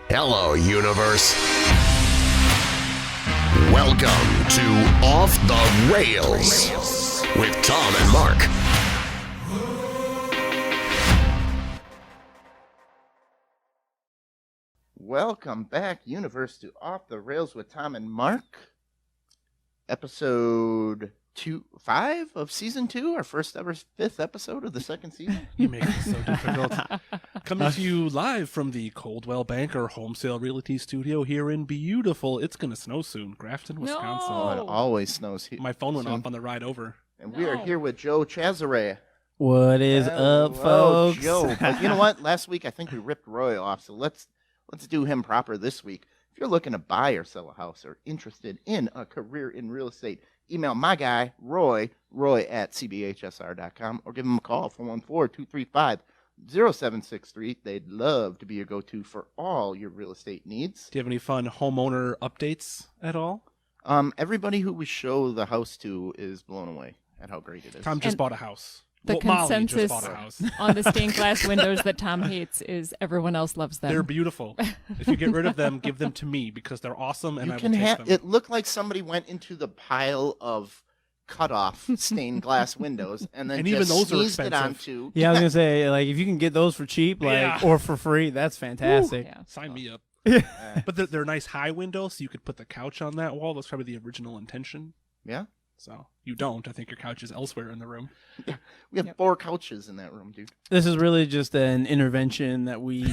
Hello, universe. Welcome to Off the Rails with Tom and Mark. Welcome back, universe, to Off the Rails with Tom and Mark. Episode 5 of season 2, our first ever 5th episode of the second season. You make it so difficult. Coming to you live from the Coldwell Banker Home Sale Realty Studio here in beautiful, it's going to snow soon, Grafton, Wisconsin. Oh, it always snows here. My phone went off on the ride over. And we are here with Joe Chazaray. What is up, folks? Joe. But you know what? Last week I think we ripped Roy off, so let's do him proper this week. If you're looking to buy or sell a house or interested in a career in real estate, email my guy, Roy at cbhsr.com, or give him a call, 414-235-0763. They'd love to be your go-to for all your real estate needs. Do you have any fun homeowner updates at all? Everybody who we show the house to is blown away at how great it is. Tom just bought a house. The Molly consensus just bought a house. on the stained glass windows that Tom hates is everyone else loves them. They're beautiful. If you get rid of them, give them to me because they're awesome and I will take them. It looked like somebody went into the pile of cut-off stained glass windows and then And just even those are sneezed it expensive. onto. Yeah, I was gonna say, like, if you can get those for cheap, like, Yeah. or for free, that's fantastic. Yeah. Sign me up. But they're nice high windows, so you could put the couch on that wall. That's probably the original intention. Yeah? So you don't. I think your couch is elsewhere in the room. We have 4 couches in that room, dude. This is really just an intervention that we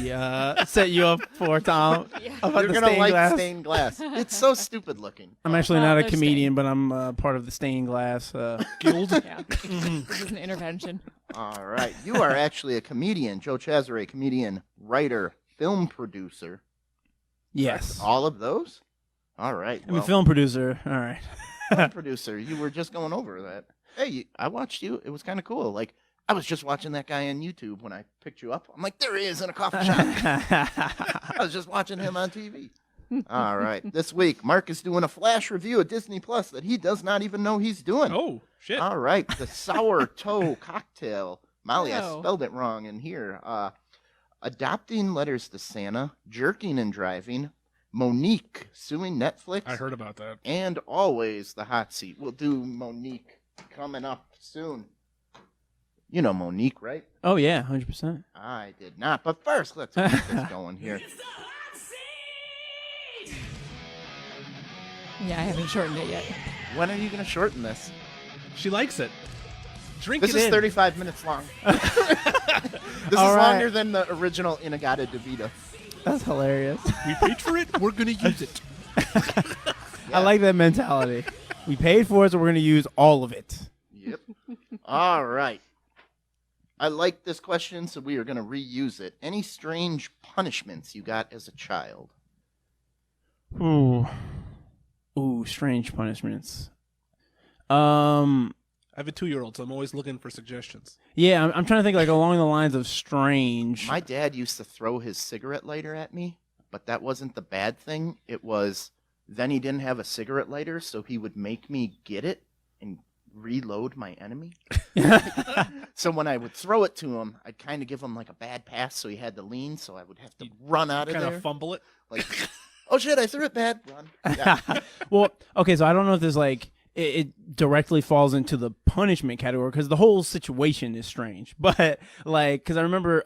set you up for, Tom. About You're the going to stained like glass. stained glass. It's so stupid looking. I'm actually Well, not a they're comedian, but I'm part of the stained glass Guild. Yeah. This is an intervention. All right. You are actually a comedian. Joe Chazaray, comedian, writer, film producer. Yes. All of those? All right. I'm a film producer. All right. Film producer. You were just going over that. Hey, I watched you. It was kind of cool. Like, I was just watching that guy on YouTube when I picked you up. I'm like, there he is in a coffee shop. I was just watching him on TV. All right. This week, Mark is doing a flash review of Disney Plus that he does not even know he's doing. Oh, shit. All right. The Sour Toe Cocktail. Molly, I No. spelled it wrong in here. Adopting Letters to Santa, Jerking and Driving, Monique suing Netflix. I heard about that. And always the hot seat. We'll do Monique coming up soon. You know Monique, right? Oh yeah, 100%. I did not. But first, let's get this going here. Yeah, I haven't shortened it yet. When are you going to shorten this? She likes it. Drink This it is in. 35 minutes long. This is All right. longer than the original Inagata DeVita. That's hilarious. We paid for it. We're going to use it. I like that mentality. We paid for it, so we're gonna use all of it. Yep. All right. I like this question, so we are going to reuse it. Any strange punishments you got as a child? Ooh, strange punishments. I have a 2-year-old, so I'm always looking for suggestions. Yeah, I'm trying to think like along the lines of strange. My dad used to throw his cigarette lighter at me, but that wasn't the bad thing. It was then he didn't have a cigarette lighter, so he would make me get it and reload my enemy. So when I would throw it to him, I'd kind of give him like a bad pass, so he had to lean, so I would have to run out of Kind there. of fumble it. Like, oh shit, I threw it bad. Run. Yeah. Well, okay, so I don't know if there's like it directly falls into the punishment category because the whole situation is strange. But like, because I remember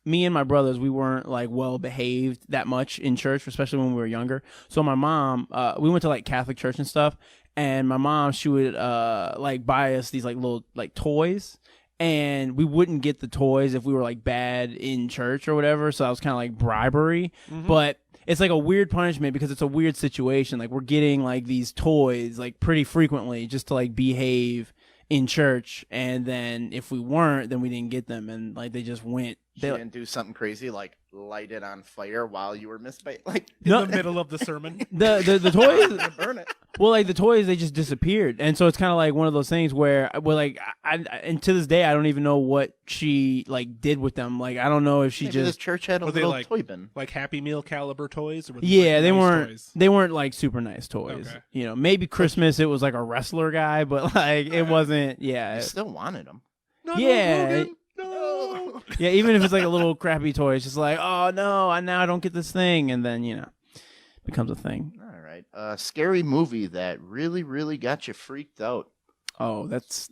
me and my brothers, we weren't like well behaved that much in church, especially when we were younger. So my mom, we went to like Catholic church and stuff, and my mom, she would like buy us these like little like toys. And we wouldn't get the toys if we were like bad in church or whatever. So that was kind of like bribery. But it's like a weird punishment because it's a weird situation. Like we're getting like these toys like pretty frequently just to like behave in church. And then if we weren't, then we didn't get them. And like they just went. She didn't do something crazy like light it on fire while you were misbehaving. Like In the middle of the sermon. The toys. to burn it. Well, like the toys, they just disappeared, and so it's kind of like one of those things where, well, like, and to this day, I don't even know what she like did with them. Like, I don't know if she Maybe this just, church had a Were they little like- toy bin. Like Happy Meal caliber toys? Or were yeah, like they nice weren't, toys? they weren't like super nice toys. Okay. You know, maybe Christmas it was like a wrestler guy, but like it wasn't. I Yeah, still wanted them. Not Yeah. Hulk Hogan, no. Yeah, even if it's like a little crappy toy, it's just like, oh no, now I don't get this thing, and then becomes a thing. All right. Scary movie that really, really got you freaked out. Oh, that's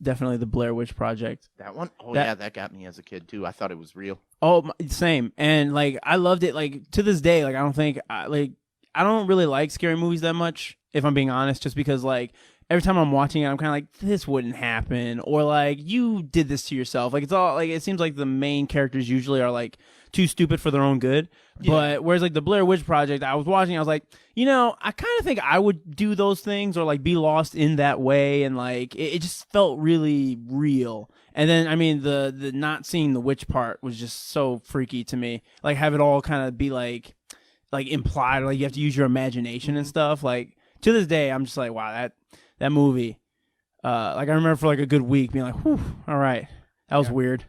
definitely the Blair Witch Project. That one? Oh, That- yeah, that got me as a kid, too. I thought it was real. Oh, same. And like I loved it. Like to this day, like I don't really like scary movies that much, if I'm being honest, just because like every time I'm watching it, I'm kind of like, this wouldn't happen, or like you did this to yourself. Like it's all like it seems like the main characters usually are like too stupid for their own good. Yeah. But whereas like the Blair Witch Project, I was watching, I was like, I kind of think I would do those things or like be lost in that way, and like it just felt really real. And then I mean the not seeing the witch part was just so freaky to me. Like have it all kind of be like implied, like you have to use your imagination and stuff. Like to this day, I'm just like, wow, that movie. Like I remember for like a good week being like, whew, all right, that was weird.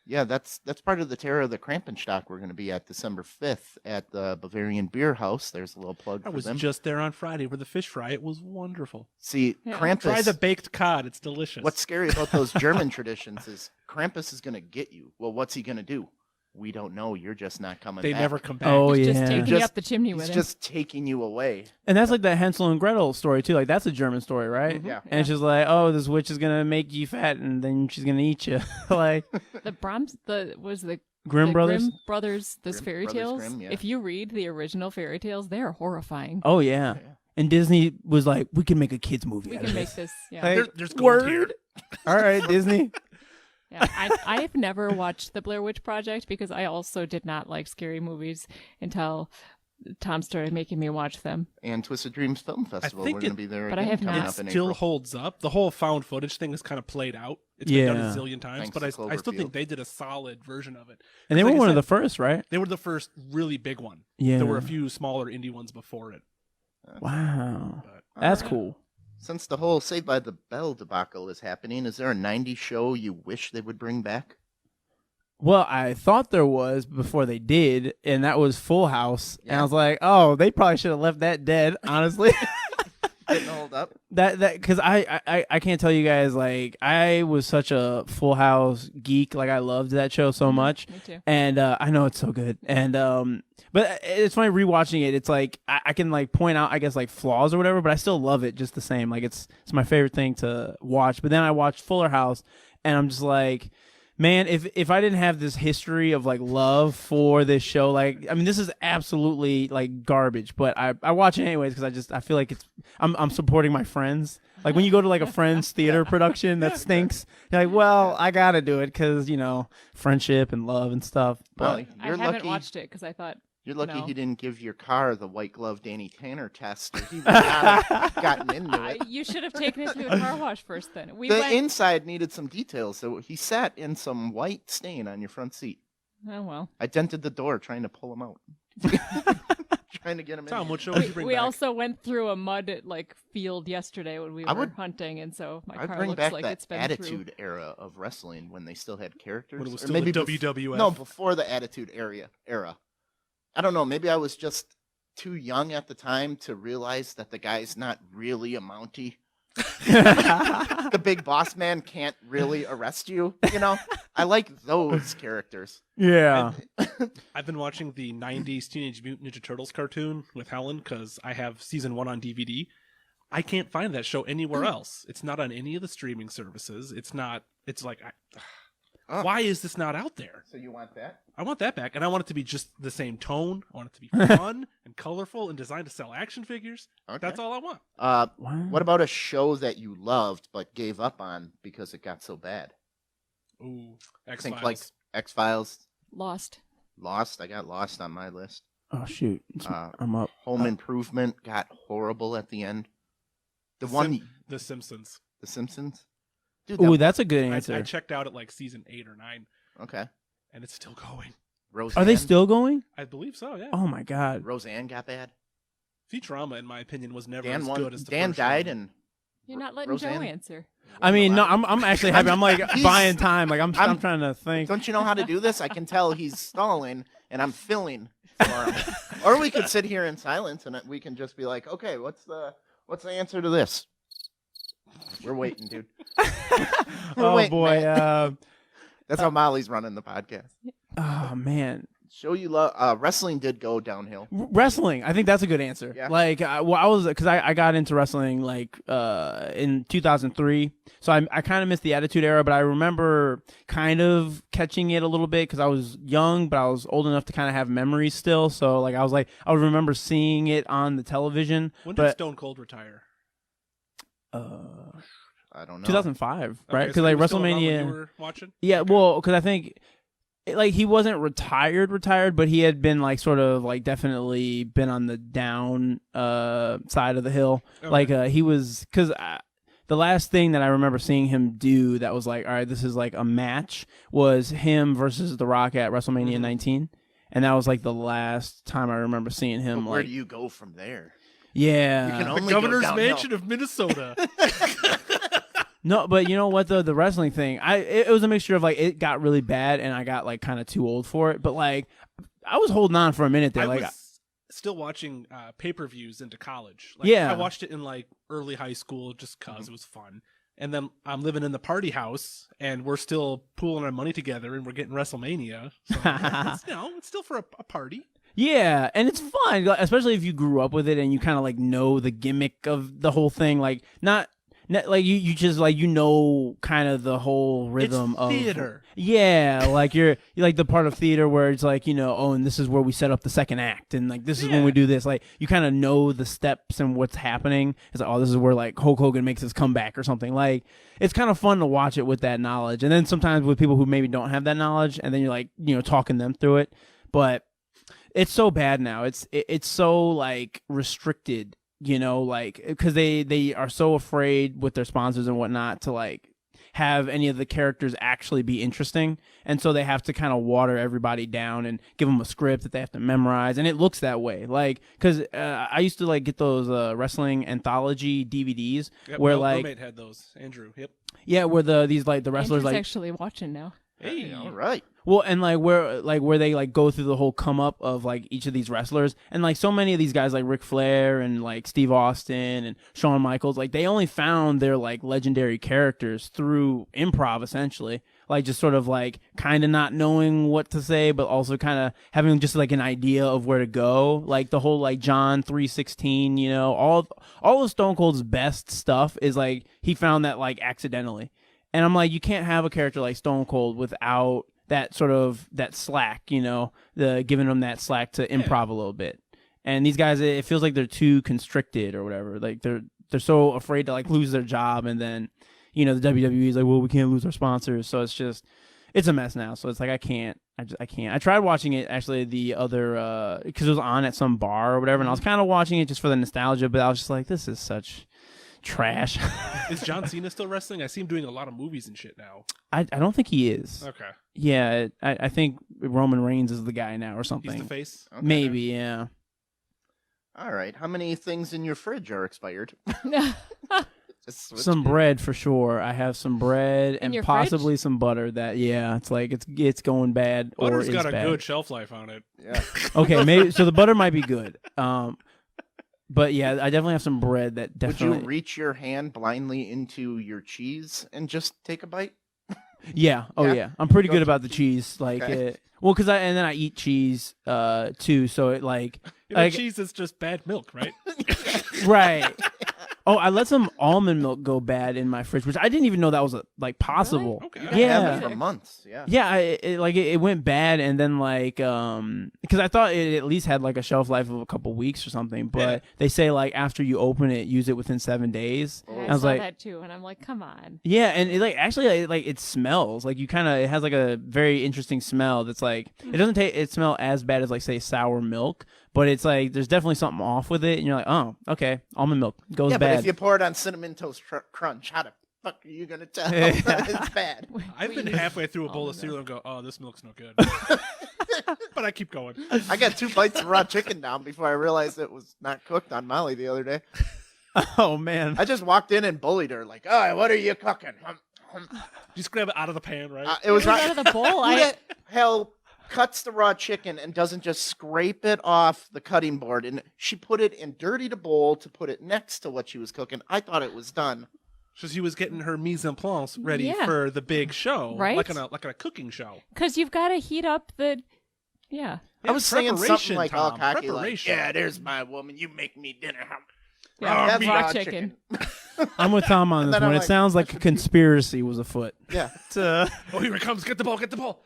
Yeah, that's part of the Terror of the Krampenstock we're going to be at December 5th at the Bavarian Beer House. There's a little plug I for was them. just there on Friday for the fish fry. It was wonderful. See, Yeah. Krampus... Try the baked cod. It's delicious. What's scary about those German traditions is Krampus is going to get you. Well, what's he going to do? We don't know. You're just not coming They back. never come back. Oh He's yeah, just taking you Just- up the chimney with He's him. just taking you away. and that's like the Hansel and Gretel story too. Like that's a German story, right? Yeah. And it's just like, oh, this witch is gonna make you fat, and then she's gonna eat you. Like The Brahms, the Grimm Brothers. Grimm Brothers, those Grimm fairy Brothers tales. Grimm, yeah. If you read the original fairy tales, they are horrifying. Oh yeah. And Disney was like, we can make a kids movie. We out of can make this. this. Yeah. Like, There's gold word. here. All right, Disney. Yeah, I've never watched the Blair Witch Project because I also did not like scary movies until Tom started making me watch them. And Twisted Dreams Film Festival. think We're going to it- be there but I again have coming not. up in Still April. holds up. The whole found footage thing is kind of played out. It's been done Yeah. a zillion times, Thanks but to I still Cloverfield. think they did a solid version of it. And they Like were I one of said, the first, right? They were the first really big one. Yeah. There were a few smaller indie ones before it. Wow. But That's Alright. cool. Since the whole Saved by the Bell debacle is happening, is there a 90s show you wish they would bring back? Well, I thought there was before they did, and that was Full House. And Yeah. I was like, oh, they probably should have left that dead, honestly. Didn't hold up. that because I can't tell you guys, like, I was such a Full House geek. Like, I loved that show so much. Me too. And I know it's so good. And but it's funny rewatching it. It's like I can like point out, I guess, like flaws or whatever, but I still love it just the same. Like it's my favorite thing to watch. But then I watched Fuller House, and I'm just like, man, if I didn't have this history of like love for this show, like I mean, this is absolutely like garbage. But I watch it anyways because I feel like I'm supporting my friends. Like when you go to like a friend's theater production that stinks, you're like, well, I gotta do it because friendship and love and stuff. Well, But I you're haven't lucky. watched it because I thought You're lucky No. he didn't give your car the white glove Danny Tanner test, or he would not have gotten into it. you should have taken it to a car wash first. Then we The went. inside needed some details, so he sat in some white stain on your front seat. Oh well. I dented the door trying to pull him out. Trying to get him in. Tom, what show would you bring We back? also went through a mud like field yesterday when we I were would- hunting, and so my I'd car bring looks back like the it's been Attitude Era of wrestling when they still had characters. When it was Or still the maybe WWF. No, before the Attitude Era. I don't know. Maybe I was just too young at the time to realize that the guy's not really a Mountie. The big boss man can't really arrest you. I like those characters. yeah, I've been watching the 90s Teenage Mutant Ninja Turtles cartoon with Helen because I have season 1 on DVD. I can't find that show anywhere else. It's not on any of the streaming services. It's like, Oh. why is this not out there? So you want that? I want that back, and I want it to be just the same tone. I want it to be fun and colorful and designed to sell action figures. Okay. That's all I want. wow. What about a show that you loved but gave up on because it got so bad? Ooh, I X-Files. think like X-Files, Lost. Lost. I got Lost on my list. Oh shoot, Uh, I'm up. Home Improvement got horrible at the end. The one, The Simpsons. The Simpsons. Dude, Ooh, that, that's a good I answer. checked out at like season 8 or 9, okay. and it's still going. Roseanne. Are they still going? I believe so, yeah. Oh my god. Roseanne got bad. Futurama, in my opinion, was never Dan as won. good as the Dan first died, one. and You're not letting Roseanne? Joe answer. I mean, no, I'm actually happy. I'm like He's- buying time. Like I'm I'm- trying to think. Don't you know how to do this? I can tell he's stalling, and I'm filling for him. Or we could sit here in silence, and we can just be like, okay, what's the answer to this? We're waiting, dude. We're Oh waiting, boy. man. That's how Molly's running the podcast. Oh man. Show you love. Wrestling did go downhill. Wrestling, I think that's a good answer. Yeah. Like, I was because I got into wrestling like in 2003, so I kind of missed the Attitude Era, but I remember kind of catching it a little bit because I was young, but I was old enough to kind of have memories still. So like I would remember seeing it on the television. When did Stone Cold retire? I don't know. 2005, right? Okay, Because so like you were still around when WrestleMania. you were watching? Yeah, well, because I think like he wasn't retired, but he had been like sort of like definitely been on the down side of the hill. Okay. Like he was because the last thing that I remember seeing him do that was like, all right, this is like a match was him versus The Rock at WrestleMania 19, and that was like the last time I remember seeing him. But where like, do you go from there? yeah, You can The only go governor's downhill. mansion of Minnesota. No, but you know what though, the wrestling thing, it was a mixture of like it got really bad and I got like kind of too old for it, but like I was holding on for a minute there. I like was still watching pay-per-views into college. Like, Yeah. I watched it in like early high school just because it was fun. And then I'm living in the party house, and we're still pooling our money together, and we're getting WrestleMania. So it's still for a party. yeah, and it's fun, like, especially if you grew up with it and you kind of like know the gimmick of the whole thing. Like not like you just like kind of the whole rhythm of theater. Yeah, like you're like the part of theater where it's like oh, and this is where we set up the second act, and like this is when we do this. Like you kind of know the steps and what's happening. It's like, oh, this is where like Hulk Hogan makes his comeback or something. Like it's kind of fun to watch it with that knowledge, and then sometimes with people who maybe don't have that knowledge, and then you're like talking them through it, but it's so bad now. It's so like restricted. Like because they are so afraid with their sponsors and whatnot to like have any of the characters actually be interesting, and so they have to kind of water everybody down and give them a script that they have to memorize, and it looks that way. Like because I used to like get those wrestling anthology DVDs where like roommate had those. Andrew, yep. Yeah, where these like the wrestlers Andrew's like actually watching now. Hey, All right. well, and like where they like go through the whole come up of like each of these wrestlers, and like so many of these guys like Ric Flair and like Steve Austin and Shawn Michaels, like they only found their like legendary characters through improv essentially, like just sort of like kind of not knowing what to say, but also kind of having just like an idea of where to go, like the whole like John 3:16, all of Stone Cold's best stuff is like he found that like accidentally. And I'm like, you can't have a character like Stone Cold without that sort of that slack, the giving them that slack to improv a little bit. And these guys, it feels like they're too constricted or whatever. Like they're so afraid to like lose their job, and then the WWE is like, well, we can't lose our sponsors, so it's a mess now. So it's like I can't. I tried watching it actually the other because it was on at some bar or whatever, and I was kind of watching it just for the nostalgia, but I was just like, this is such trash. Is John Cena still wrestling? I see him doing a lot of movies and shit now. I don't think he is. Okay. Yeah, I think Roman Reigns is the guy now or something. He's the face? Okay. Maybe, yeah. All right. How many things in your fridge are expired? Just switch Some gears. bread for sure. I have some bread and your possibly some butter that it's like it's going bad or Butter's is got a bad. good shelf life on it. Yeah. Okay, maybe so the butter might be good. But yeah, I definitely have some bread that Would definitely. you reach your hand blindly into your cheese and just take a bite? Yeah. Oh Yeah? yeah. I'm pretty Go good to about the cheese. Like, Okay. well, because then I eat cheese too, so it like But cheese is just bad milk, right? right. Oh, I let some almond milk go bad in my fridge, which I didn't even know that was like possible. Okay. You can Yeah. have it for months. Yeah. Yeah, it went bad, and then like because I thought it at least had like a shelf life of a couple weeks or something, but Yeah. they say like after you open it, use it within 7 days. And I I was saw like, that too, and I'm like, come on. yeah, and it like actually it smells like it has like a very interesting smell that's like it doesn't smell as bad as like say sour milk, but it's like there's definitely something off with it, and you're like, oh, okay, almond milk goes Yeah, bad. but if you pour it on Cinnamon Toast Crunch, how the fuck are you going to tell that it's bad? I've been halfway through a bowl of cereal and go, oh, this milk's no good. But I keep going. I got 2 bites of raw chicken down before I realized it was not cooked on Molly the other day. Oh man, I just walked in and bullied her like, oh, what are you cooking? Just grab it out of the pan, right? It was Out of the bowl. Who the hell cuts the raw chicken and doesn't just scrape it off the cutting board? And she put it in dirty the bowl to put it next to what she was cooking. I thought it was done. So she was getting her mise en place ready Yeah. for the big show, Right? Like on a cooking show. Because you've got to heat up the. Yeah. I was saying something like all Tom, cocky, like, preparation. yeah, there's my woman. You make me dinner. Yeah, that's raw raw chicken. I'm with Tom on And this then one. I'm It like, sounds like a conspiracy was afoot. Yeah. Oh, here it comes. Get the ball.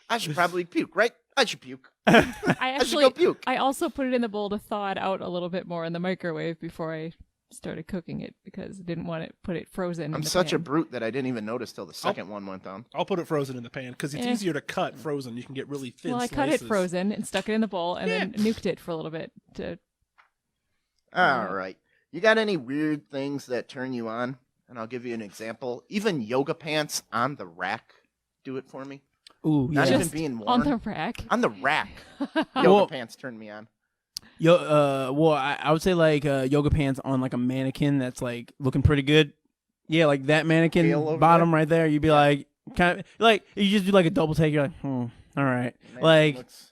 I should probably puke, right? I should puke. I should go actually, puke. I also put it in the bowl to thaw it out a little bit more in the microwave before I started cooking it because I didn't want to put it frozen. I'm in the such a pan. brute that I didn't even notice till the second one went down. I'll put it frozen in the pan because it's Eh. easier to cut frozen. You can get really thin Well, I slices. cut it frozen and stuck it in the bowl and then nuked it for a little bit to. All right. You got any weird things that turn you on? And I'll give you an example. Even yoga pants on the rack do it for me. Ooh, Not yeah. even being worn. On the rack. On the rack. Yoga Well- pants turn me on. Well, I would say like yoga pants on like a mannequin that's like looking pretty good. Yeah, like that mannequin Feel over bottom there? right there. You'd be like, kind of like you just do like a double take. You're like, all right. Man, Like looks-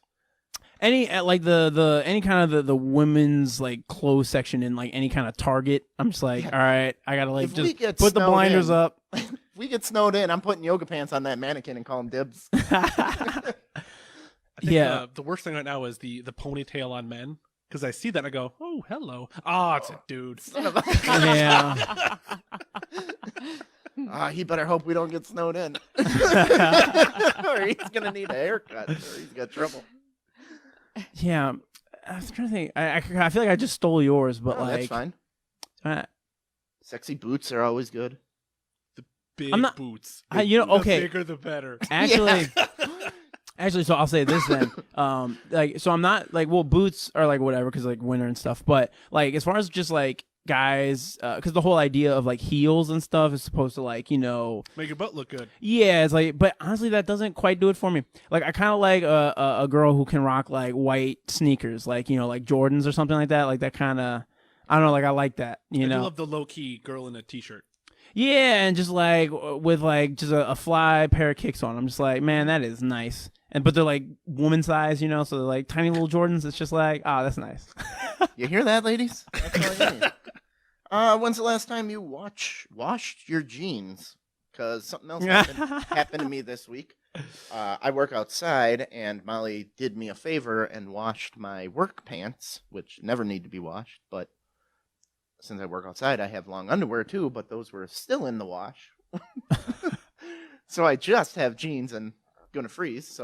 any like the any kind of the women's like clothes section in like any kind of Target. I'm just like, all right, I gotta like If we just get put the snowed blinders in- up. if we get snowed in, I'm putting yoga pants on that mannequin and calling dibs. I think Yeah. the worst thing right now is the ponytail on men because I see that and I go, oh, hello. Ah, it's a dude. Yeah. He better hope we don't get snowed in. Or he's going to need a haircut or he's got trouble. Yeah. I was trying to think. I feel like I just stole yours, but Oh, like that's fine. uh, Sexy boots are always good. Big I'm not- boots. you know, The okay. bigger the better. actually actually so I'll say this then. Like so I'm not like well boots are like whatever because like winter and stuff, but like as far as just like guys because the whole idea of like heels and stuff is supposed to like Make your butt look good. yeah it's like but honestly that doesn't quite do it for me. Like I kind of like a girl who can rock like white sneakers like like Jordans or something like that kind of I don't know like I like that I do know love the low key girl in a t-shirt. yeah and just like with like just a fly pair of kicks on I'm just like man that is nice but they're like woman size so they're like tiny little Jordans. It's just like that's nice. You hear that, ladies? That's all you need. When's the last time you washed your jeans? Because something else happened to me this week. I work outside, and Molly did me a favor and washed my work pants, which never need to be washed. But since I work outside, I have long underwear too, but those were still in the wash. So I just have jeans and gonna freeze.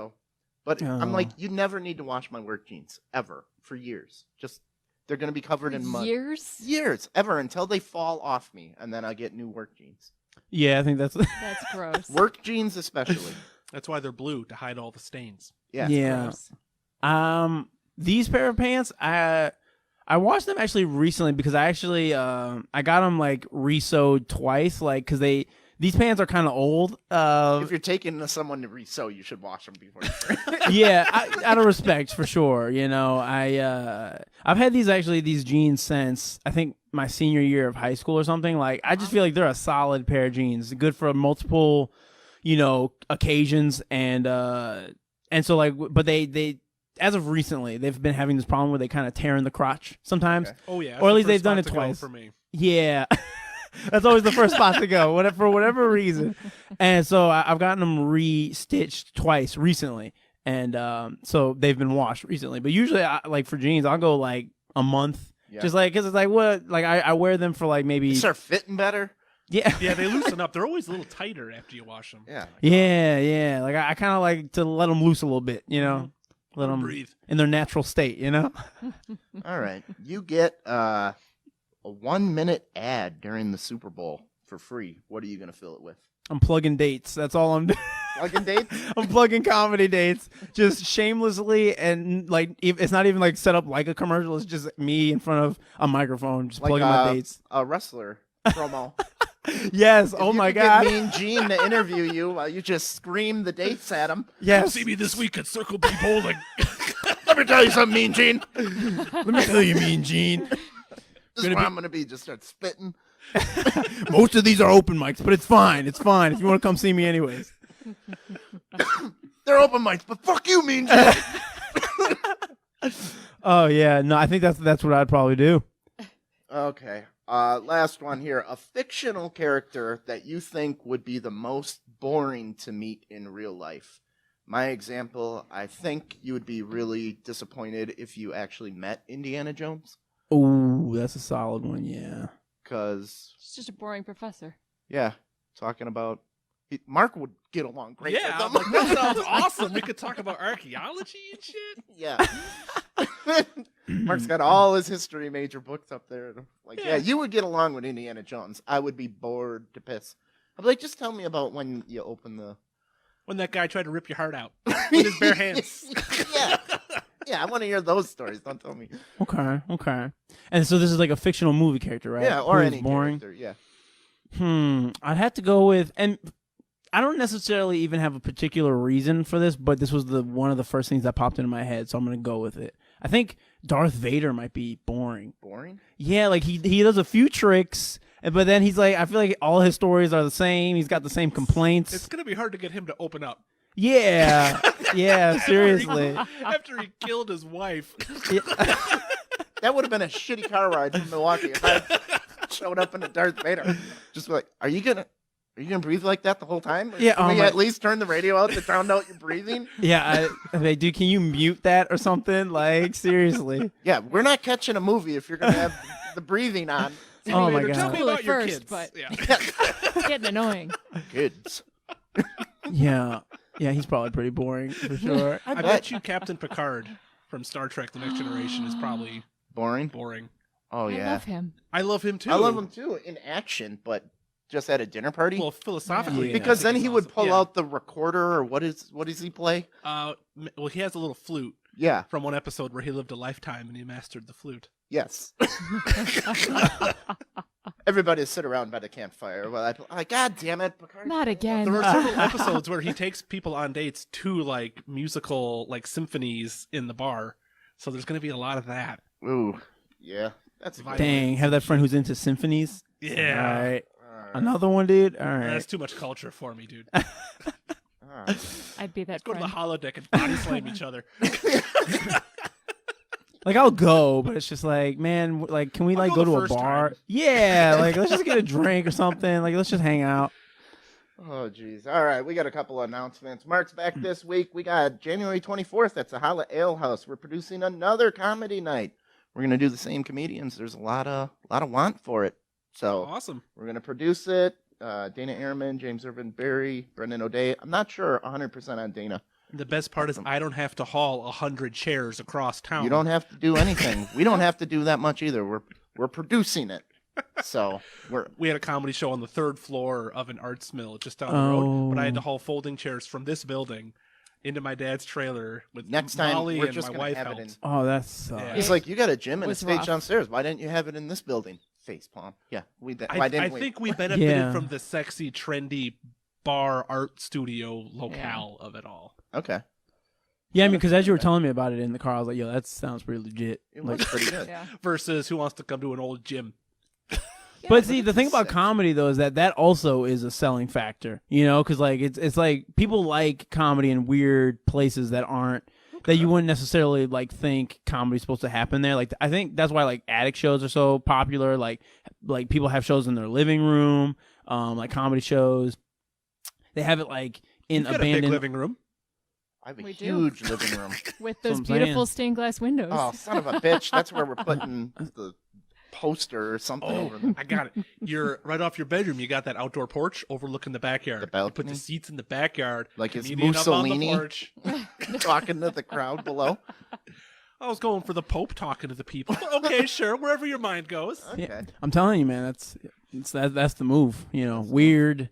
But I'm like, you never need to wash my work jeans ever for years. Just they're gonna be covered in mud. Years ever until they fall off me, and then I get new work jeans. Yeah, I think that's That's gross. Work jeans especially. That's why they're blue, to hide all the stains. Yeah. yeah. Gross. These pair of pants, I washed them actually recently because I actually I got them like re-sewed twice, like because these pants are kind of old. If you're taking someone to re-sew, you should wash them before you Yeah, out of respect for sure. I've had these jeans since I think my senior year of high school or something. Like I just feel like they're a solid pair of jeans, good for multiple, occasions and so like, but they as of recently they've been having this problem where they kind of tear in the crotch sometimes. Okay. Oh yeah, Or at that's least the they've done first it spot to go twice. for me. Yeah. That's always the first spot to go, for whatever reason. And so I've gotten them re-stitched twice recently. And so they've been washed recently. But usually, like for jeans, I'll go like a month. Yeah. Just like, because it's like, what? Like, I wear them for like maybe. They start fitting better. Yeah. Yeah, they loosen up. They're always a little tighter after you wash them. Yeah. Yeah. Like, I kind of like to let them loose a little bit, Let them Breathe. in their natural state, All right. You get a 1-minute ad during the Super Bowl for free. What are you going to fill it with? I'm plugging dates. That's all I'm doing. Plugging dates? I'm plugging comedy dates just shamelessly, and like it's not even like set up like a commercial. It's just me in front of a microphone, just plugging my dates. A wrestler promo. Yes. If Oh you my could god. Get Mean Gene to interview you while you just scream the dates at him. Yes. See me this week at Circle B Bowling. Let me tell you something, Mean Gene. Let me tell you, Mean Gene. This is where I'm going to be. Just start spitting. Most of these are open mics, but it's fine. It's fine if you want to come see me anyways. They're open mics, but fuck you, Mean Gene. Oh yeah, no, I think that's what I'd probably do. Okay. Last one here. A fictional character that you think would be the most boring to meet in real life. My example, I think you would be really disappointed if you actually met Indiana Jones. Oh, that's a solid one. Yeah. Because, It's just a boring professor. yeah, talking about... Mark would get along great Yeah, with I'm him. like, that sounds awesome. We could talk about archaeology and shit. Yeah. Mark's got all his history major books up there. Like, yeah, you would get along with Indiana Jones. I would be bored to piss. I'd be like, just tell me about when you open the... When that guy tried to rip your heart out with his bare hands. Yeah. Yeah, I want to hear those stories. Don't tell me. Okay. And so this is like a fictional movie character, right? Yeah, or Who is any boring. character, yeah. I'd have to go with, and I don't necessarily even have a particular reason for this, but this was one of the first things that popped into my head, so I'm gonna go with it. I think Darth Vader might be boring. Boring? Yeah, like he does a few tricks, but then he's like, I feel like all his stories are the same. He's got the same complaints. It's gonna be hard to get him to open up. Yeah, yeah, seriously. After he killed his wife. That would have been a shitty car ride from Milwaukee if I showed up in a Darth Vader. Just like, are you gonna breathe like that the whole time? Or Yeah, can we my- at least turn the radio out to drown out your breathing? Yeah, like, dude, can you mute that or something? Like, seriously. Yeah, we're not catching a movie if you're gonna have the breathing on. Oh my Vader, tell god. me Cool about at your first, kids. but- Yeah. It's getting annoying. Kids. Yeah, he's probably pretty boring for sure. I bet you Captain Picard from Star Trek The Next Generation is probably Boring? boring. Oh, I yeah. love him. I love him too. I love him too in action, but just at a dinner party? Well, philosophically. Yeah. because I then think he it's would awesome. pull Yeah. out the recorder, or what does he play? Well, he has a little flute Yeah, from one episode where he lived a lifetime and he mastered the flute. yes. Everybody sit around by the campfire. Well, God damn it, Picard. Not again. There are several episodes where he takes people on dates to like musical like symphonies in the bar. So there's going to be a lot of that. Ooh, yeah. That's a good Dang, have that friend who's into symphonies. Yeah. All right. one. Another one, dude. All right. That's too much culture for me, dude. All right. I'd be that Go to the friend. holodeck and body slam each other. Like, I'll go, but it's just like, man, like, can we I'll like go go the to a first bar? time. Yeah, like, let's just get a drink or something. Like, let's just hang out. Oh, jeez. All right, we got a couple of announcements. Mark's back this week. We got January 24th at the Holla Ale House. We're producing another comedy night. We're gonna do the same comedians. There's a lot of want for it. So Awesome. we're gonna produce it. Dana Ehrman, James Irvin Berry, Brendan O'Day. I'm not sure 100% on Dana. The best part is I don't have to haul 100 chairs across town. You don't have to do anything. We don't have to do that much either. We're producing it. So We had a comedy show on the third floor of an arts mill just down the road, but I had to Oh. haul folding chairs from this building into my dad's trailer with next time Molly we're and just my gonna wife have it helped. in. Oh, that sucks. Yeah. He's like, you got a gym and a was stage rough. downstairs. Why didn't you have it in this building? Facepalm. Yeah, why I didn't we? think we benefited Yeah. from the sexy, trendy bar art studio locale of it all. Okay, Yeah, I mean, because as you were telling me about it in the car, I was like, yo, that sounds pretty legit. it Like, was pretty good. Yeah. Versus who wants to come to an old gym? but see, the thing about Sexy. comedy though is that also is a selling factor, you know, because like it's like people like comedy in weird places that aren't that you wouldn't necessarily like think comedy's supposed to happen there. Like I think that's why like attic shows are so popular. Like people have shows in their living room, like comedy shows. They have it like in You've got a big abandoned. living room. I have a We do. huge living room. With That's those what I'm beautiful saying. stained glass windows. Oh, son of a bitch! That's where we're putting the poster or something over there. I got it. You're right off your bedroom. You got that outdoor porch overlooking the backyard. The You put balcony? the seats in the backyard. Like it's comedian up on the Mussolini porch. talking to the crowd below. I was going for the Pope talking to the people. Okay, sure, wherever your mind goes. Okay. Yeah, I'm telling you, man, that's the move. You know, weird,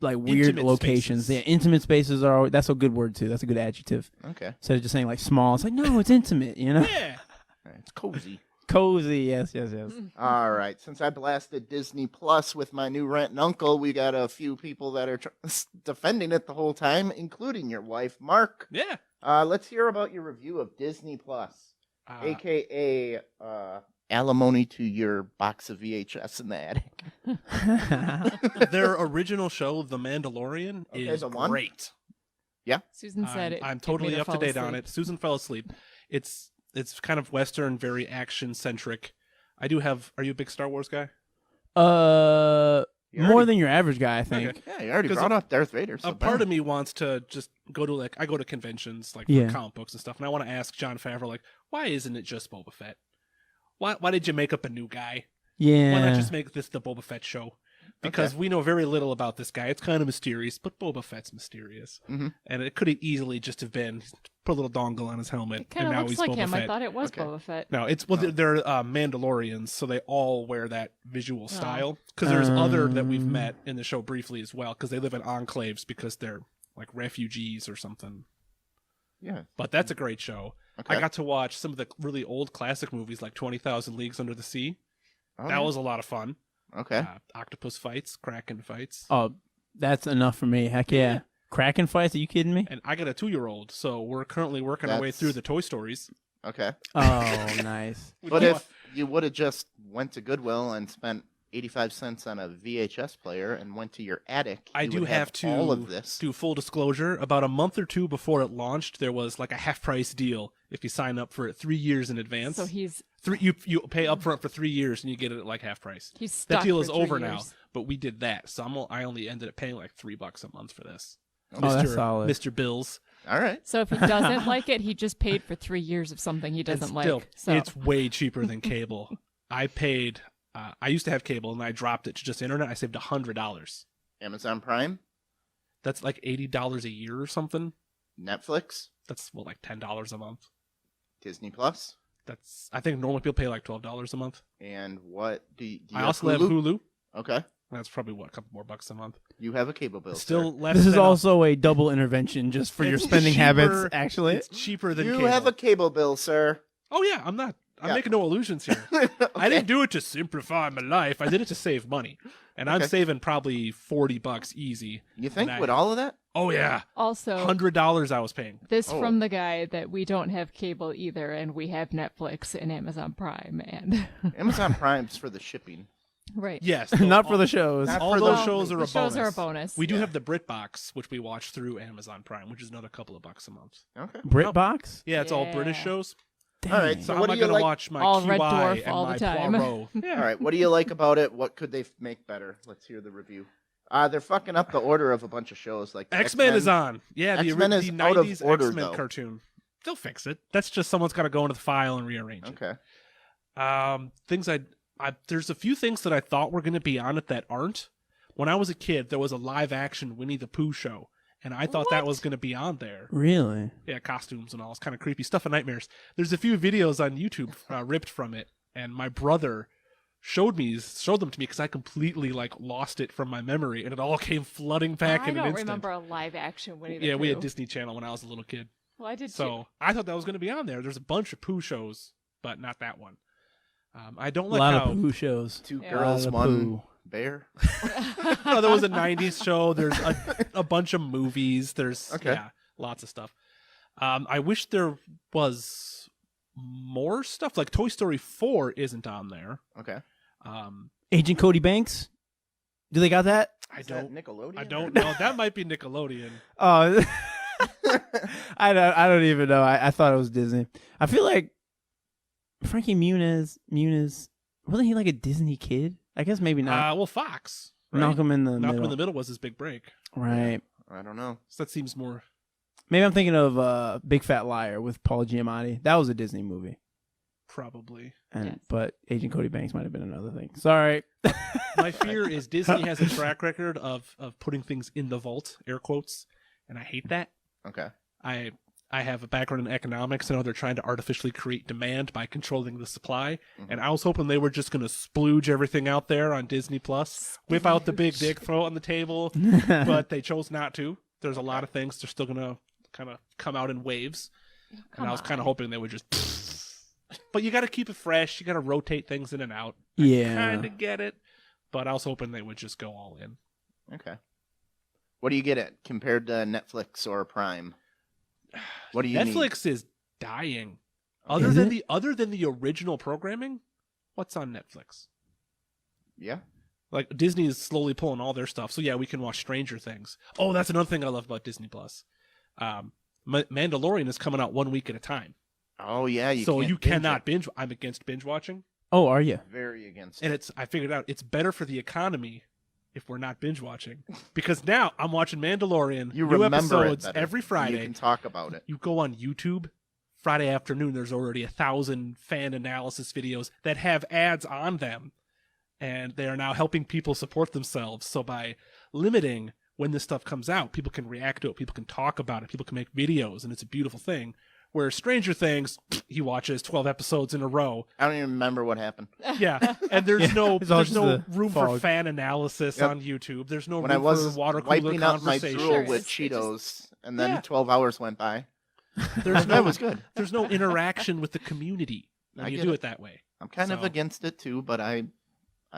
like weird Intimate locations. spaces. Yeah, intimate spaces are. That's a good word too. That's a good adjective. Okay. Instead of just saying like small, it's like no, it's intimate. You know, Yeah. All right, it's cozy. cozy. Yes. All right. Since I blasted Disney Plus with my new rent and uncle, we got a few people that are defending it the whole time, including your wife, Mark. Yeah. Let's hear about your review of Disney Plus, Uh, aka alimony to your box of VHS in the attic. their original show, The Mandalorian, Okay, is the one? great. Susan said it. I'm made totally her up to fall date on asleep. it. Susan fell asleep. It's kind of Western, very action centric. I do have. Are you a big Star Wars guy? More than your average guy, I think. Okay. Yeah, you already 'Cause brought up Darth Vader. So A part of me wants to just go to I go to conventions like Yeah. for comic books and stuff, and I want to ask Jon Favreau like, why isn't it just Boba Fett? Why did you make up a new guy? Yeah. Why not just make this the Boba Fett show? Because we know very little about this guy. It's kind of mysterious, but Boba Fett's mysterious, and it could have easily just have been put a little dongle on his helmet, It kind and of now looks he's like Boba him. Fett. I thought it was Okay. Boba Fett. No, it's they're Mandalorians, so they all wear that visual style. Because there's other that we've met in the show briefly as well, because they live in enclaves because they're like refugees or something. Yeah. But that's a great show. Okay. I got to watch some of the really old classic movies like 20,000 Leagues Under the Sea. Oh, That was a lot of fun. okay. Octopus fights, Kraken fights. Oh, that's enough for me. Heck yeah. Kraken fights? Are you kidding me? And I got a 2-year-old, so we're currently working our way That's- through the Toy Stories. Okay. Oh, nice. We But do- if you would have just went to Goodwill and spent 85 cents on a VHS player and went to your attic, I you do would have to all of this. do full disclosure. About a month or two before it launched, there was like a half-price deal if you sign up for it 3 years in advance. So he's You pay upfront for 3 years and you get it at like half price. he's stuck That deal for is 3 over now, years. but we did that, so I only ended up paying like $3 a month for this. Oh, that's solid. Mr. Bills. All right. So if he doesn't like it, he just paid for 3 years of something he And doesn't still, like. So it's way cheaper than cable. I paid. I used to have cable and I dropped it to just internet. I saved $100. Amazon Prime, That's like $80 a year or something. Netflix, That's like $10 a month. Disney Plus, I think normally people pay like $12 a month. and what do you I have also have Hulu. Okay. That's probably a couple more bucks a month. You have a cable bill. Still sir. less. This is than also a double intervention just for your It's spending cheaper- habits, actually. It's cheaper than You cable. have a cable bill, sir. Oh yeah, I'm not. I'm Yeah. making no illusions here. I didn't do it to simplify my life. I did it to save money, and I'm Okay. saving probably $40 easy. You think And with all of that? Oh yeah, also $100 I was paying. this Oh. from the guy that we don't have cable either, and we have Netflix and Amazon Prime, and Amazon Prime's for the shipping. right. Yes, Not for the shows. Not all for those the- shows are the a shows bonus. are a bonus. We do Yeah. have the BritBox, which we watch through Amazon Prime, which is another couple of bucks a month. Okay. BritBox? Yeah, it's all British Yeah. shows. All right. So So how what am do I you going to like? watch my All QI Red Dwarf and all my the time. Poirot? Yeah. All right. What do you like about it? What could they make better? Let's hear the review. They're fucking up the order of a bunch of shows. Like X-Men is on. Yeah, the X-Men is the out of 90s order, X-Men though. cartoon. They'll fix it. That's just someone's got to go into the file and rearrange it. Okay. Things there's a few things that I thought were going to be on it that aren't. When I was a kid, there was a live-action Winnie the Pooh show, and I thought that was going to be on there. Really? Yeah, costumes and all. It's kind of creepy stuff and nightmares. There's a few videos on YouTube ripped from it, and my brother showed them to me because I completely lost it from my memory, and it all came flooding back I in an don't instant. remember a live action Winnie the Yeah, we had Pooh. Disney Channel when I was a little kid. Well, I did too. So I thought that was going to be on there. There's a bunch of Pooh shows, but not that one. I don't A like lot how of Pooh shows. Two Yeah. girls, A lot of one Pooh. bear. no, there was a '90s show. There's a bunch of movies. There's Okay. lots of stuff. I wish there was more stuff. Like Toy Story 4 isn't on there. Okay. Agent Cody Banks? Do they got that? Is that Nickelodeon? I don't know. That might be Nickelodeon. Oh, I don't even know. I thought it was Disney. I feel like Frankie Muniz, wasn't he like a Disney kid? I guess maybe not. Well, Fox. Right? Malcolm in the Malcolm Middle. in the Middle was his big break. Right. I don't know. So that seems more. Maybe I'm thinking of Big Fat Liar with Paul Giamatti. That was a Disney movie. Probably. And, Yes. But Agent Cody Banks might have been another thing. Sorry. My fear is Disney has a track record of putting things in the vault, air quotes, and I hate that. Okay. I have a background in economics. I know they're trying to artificially create demand by controlling the supply, and I was hoping they were just going to splooge everything out there on Disney Plus, whip out the big dick, throw it on the table, but they chose not to. There's a lot of things they're still going to kind of come out in waves, and I was kind of hoping they would just. But you got to keep it fresh. You got to rotate things in and out. Yeah. Kind of get it, but I was hoping they would just go all in. Okay. What do you get it compared to Netflix or Prime? What do you need? Netflix is dying. Is it? Other than the original programming, what's on Netflix? Yeah. Like Disney is slowly pulling all their stuff. So yeah, we can watch Stranger Things. Oh, that's another thing I love about Disney Plus. Mandalorian is coming out 1 week at a time. Oh yeah. So can't you binge cannot it. binge. I'm against binge watching. Oh, are you? Very against And it. I figured out it's better for the economy if we're not binge watching, because now I'm watching Mandalorian. You new remember episodes it better. every Friday. You can talk about it. You go on YouTube Friday afternoon. There's already 1,000 fan analysis videos that have ads on them, and they are now helping people support themselves. So by limiting when this stuff comes out, people can react to it, people can talk about it, people can make videos, and it's a beautiful thing. Where Stranger Things, he watches 12 episodes in a row. I don't even remember what happened. Yeah, and there's Yeah, no it's all just the room for fog. fan analysis Yep. on YouTube. There's no When I room was for water cooler wiping out my conversation. drool Sure, with it Cheetos, and then Yeah. 12 hours went by. There's That no was good. there's no interaction with the community when I you get do it. it that way. I'm kind of So- against it too, but I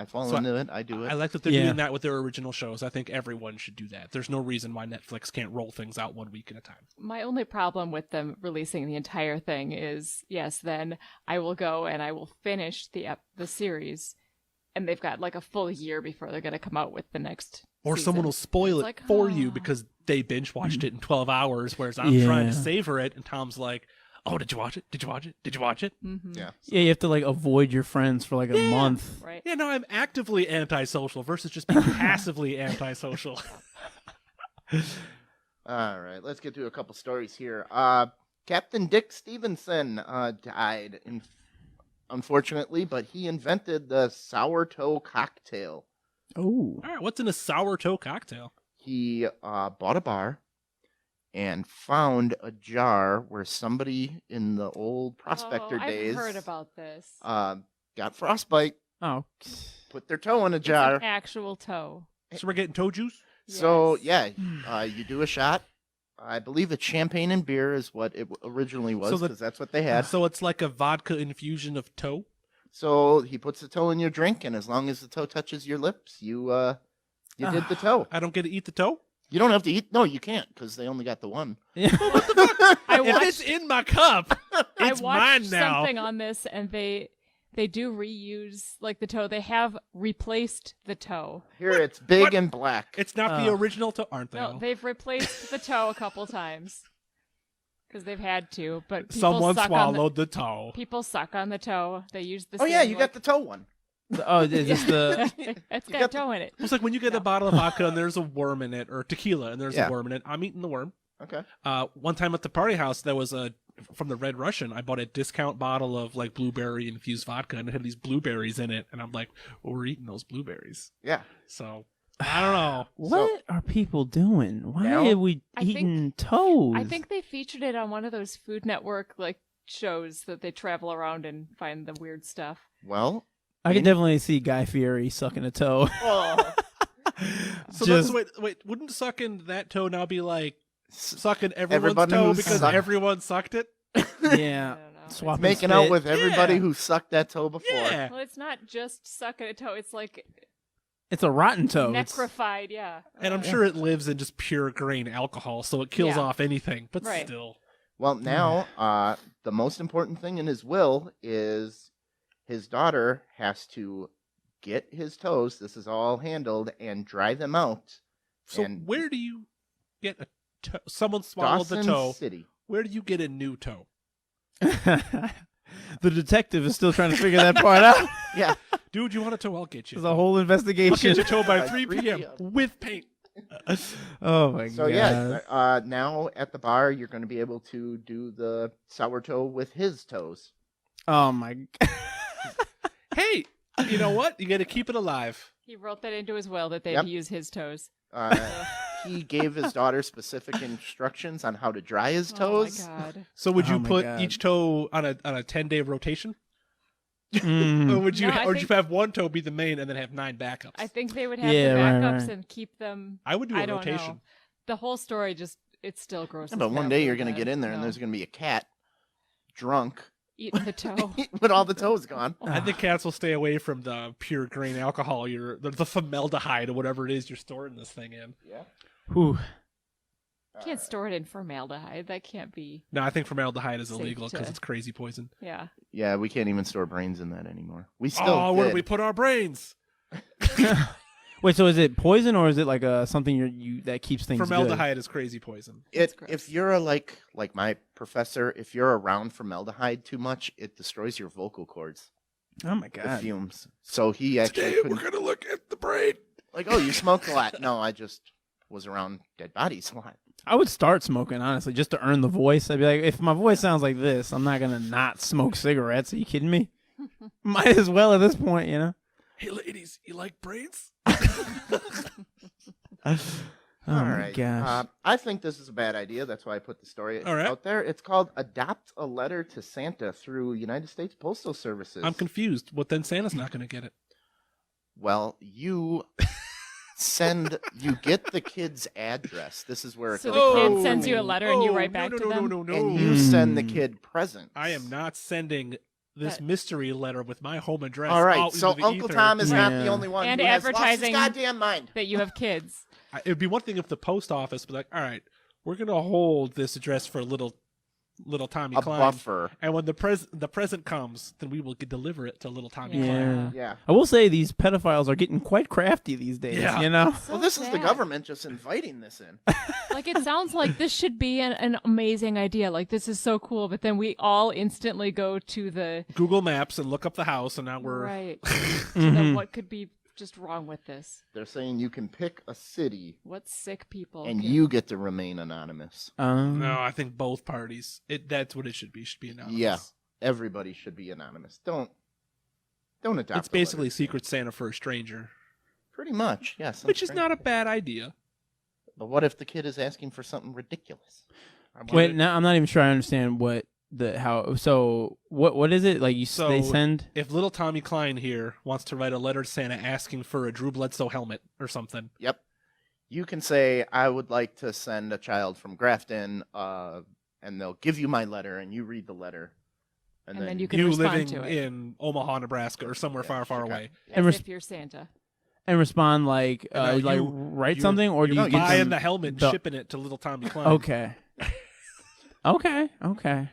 fall So into it. I do it. I like that they're Yeah. doing that with their original shows. I think everyone should do that. There's no reason why Netflix can't roll things out 1 week at a time. My only problem with them releasing the entire thing is, yes, then I will go and I will finish the series, and they've got like a full year before they're going to come out with the next. Or season. someone will spoil It's it like, for you oh. because they binge watched it in 12 hours, whereas I'm Yeah. trying to savor it, and Tom's like, "Oh, did you watch it? Did you watch it? Did you watch it?" Mm-hmm. Yeah. Yeah, you have to like avoid your friends for like a month. Right. Yeah, no, I'm actively antisocial versus just being passively antisocial. All right, let's get to a couple stories here. Captain Dick Stevenson died, unfortunately, but he invented the sourdough cocktail. Oh. All right, what's in a sourdough cocktail? He bought a bar and found a jar where somebody in the old prospector days I've heard about this. got frostbite, Oh. put their toe in a It's jar. an actual toe. So we're getting toe juice? So Yes. yeah, you do a shot. I believe it's champagne and beer is what it originally was, So the- because that's what they had. So it's like a vodka infusion of toe? So he puts the toe in your drink, and as long as the toe touches your lips, you did the toe. I don't get to eat the toe? You don't have to eat. No, you can't, because they only got the one. Yeah. I If it's watched, in my cup, I it's watched mine now. something on this, and they do reuse like the toe. They have replaced the toe. Here it's big What? and black. It's not the original toe, aren't they? No, all? they've replaced the toe a couple times because they've had to. But people Someone suck swallowed the toe. people suck on the toe. They use the. Oh yeah, same, you got the toe one. Oh, is this the? it's you got got toe in it. It's like when you get a bottle of vodka and there's a worm in it, or tequila and there's Yeah. a worm in it. I'm eating the worm. Okay. One time at the party house, there was from the Red Russian. I bought a discount bottle of like blueberry infused vodka, and it had these blueberries in it. And I'm like, well, we're eating those blueberries. Yeah. So I don't know. What are people doing? Why Now- are we I think- eating toes? I think they featured it on one of those Food Network like shows that they travel around and find the weird stuff. Well. I can definitely see Guy Fieri sucking a toe. Oh. So Just- wait, wouldn't sucking that toe now be like sucking everyone's Everybody toe who because sucked- everyone sucked it? I Yeah. don't know. Swap and Making out spit. with everybody Yeah. who sucked that toe before. Yeah. Well, it's not just sucking a toe. It's like It's a rotten toe. It's- necrofied. Yeah. And I'm sure it lives in just pure grain alcohol, so it kills Yeah. off anything. But Right. still, Well, now the most important thing in his will is his daughter has to get his toes. This is all handled and dry them out. so And where do you get a toe? Someone swallowed Dawson the toe. City. Where do you get a new toe? the detective is still trying to figure that part out. Yeah. Dude, you want a toe? I'll get you. There's a whole I'll investigation. get your toe by By 3 3 p.m. p.m. with paint. Oh my So god. yeah, now at the bar you're going to be able to do the sourdough with his toes. Oh my. Hey, you know what? You got to keep it alive. He wrote that into his will that they'd Yep. use his toes. He gave his daughter specific instructions on how to dry his toes. Oh my god. So would Oh you my put God. each toe on a 10-day rotation, Mm. or would you No, I or think- would you have one toe be the main and then have 9 backups? I think they would have Yeah, the right, backups right. and keep them. I would do a I don't rotation. know. The whole story just it's still gross. Yeah, but one day you're going to get in there and there's going to be a cat drunk eating the toe. with all the toes gone. I think cats will stay away from the pure grain alcohol, the formaldehyde or whatever it is you're storing this thing in. Yeah. Whew. Can't store it in formaldehyde. That can't be. No, I think formaldehyde is Safe illegal because to- it's crazy poison. Yeah. Yeah, we can't even store brains in that anymore. We still Oh, where did. do we put our brains? Wait, so is it poison or is it like something you that keeps things good? Formaldehyde is crazy poison. That's gross. If you're a like my professor, if you're around formaldehyde too much, it destroys your vocal cords. Oh my the god. fumes. So he actually couldn't. gonna look at the brain. Like, oh, you smoked a lot. No, I just was around dead bodies a lot. I would start smoking, honestly, just to earn the voice. I'd be like, if my voice sounds like this, I'm not gonna not smoke cigarettes. Are you kidding me? Might as well at this point, you know. Hey, ladies, you like brains? Oh All my right. gosh. I think this is a bad idea. That's why I put the story All right. out there. It's called Adopt a Letter to Santa through United States Postal Services. I'm confused. What then? Santa's not gonna get it. Well, you get the kid's address. This is where it So goes the wrong kid for sends you me. a letter and you write back to them? No. And you send the kid presents. I am not sending this That- mystery letter with my home address. All right, out so into the Uncle ether. Tom is not Yeah. the only one And who has lost his advertising- goddamn mind. That you have kids. It'd be one thing if the post office was like, all right, we're gonna hold this address for little Tommy A Klein, buffer. and when the present comes, then we will deliver it to little Tommy Yeah. Klein. Yeah. I will say these pedophiles are getting quite crafty these days. Yeah. You know. So Well, this is the sad. government just inviting this in. Like, it sounds like this should be an amazing idea. Like, this is so cool. But then we all instantly go to the Google Maps and look up the house, and now we're right. To the what could be just wrong with this? They're saying you can pick a city What sick people? and get- you get to remain anonymous. no. I think both parties. That's what it should be. Should be anonymous. Yeah. Everybody should be anonymous. Don't adopt. It's a basically letter. Secret Santa for a stranger, Pretty much, yes. which is not a bad idea. But what if the kid is asking for something ridiculous? Wait, now I'm not even sure I understand what the how. So what is it like? They send. If little Tommy Klein here wants to write a letter to Santa asking for a Drew Bledsoe helmet or something, Yep. You can say, I would like to send a child from Grafton, and they'll give you my letter, and you read the letter. And then you can you respond living to it. in Omaha, Nebraska, or somewhere far, far Chicago. away, And As if you're Santa. And respond like And now write you- something, or do you you get buying them the helmet and the- shipping it to little Tommy Klein. Okay. Okay.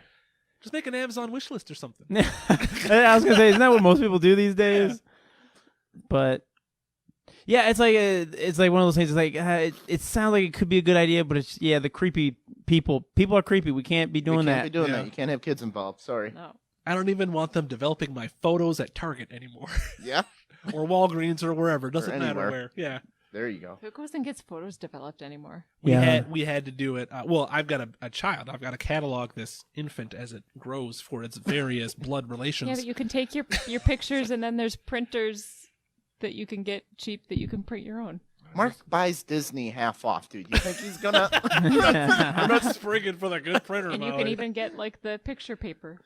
Just make an Amazon wish list or something. I was gonna say, isn't that what most people do these days? But yeah, it's like one of those things. It's like it sounds like it could be a good idea, but it's the creepy people. People are creepy. We can't be doing you can't that. be doing Yeah. that. You can't have kids involved. Sorry. No. I don't even want them developing my photos at Target anymore, Yeah. or Walgreens, or wherever. Doesn't matter anywhere. where. Yeah. There you go. Who goes and gets photos developed anymore? We had to do it. Well, I've got a child. I've got to catalog this infant as it grows for its various blood relations. Yeah, but you can take your pictures, and then there's printers that you can get cheap that you can print your own. Mark buys Disney half off, dude. You think he's gonna? I'm not springing for the good printer. And you Molly. can even get like the picture paper.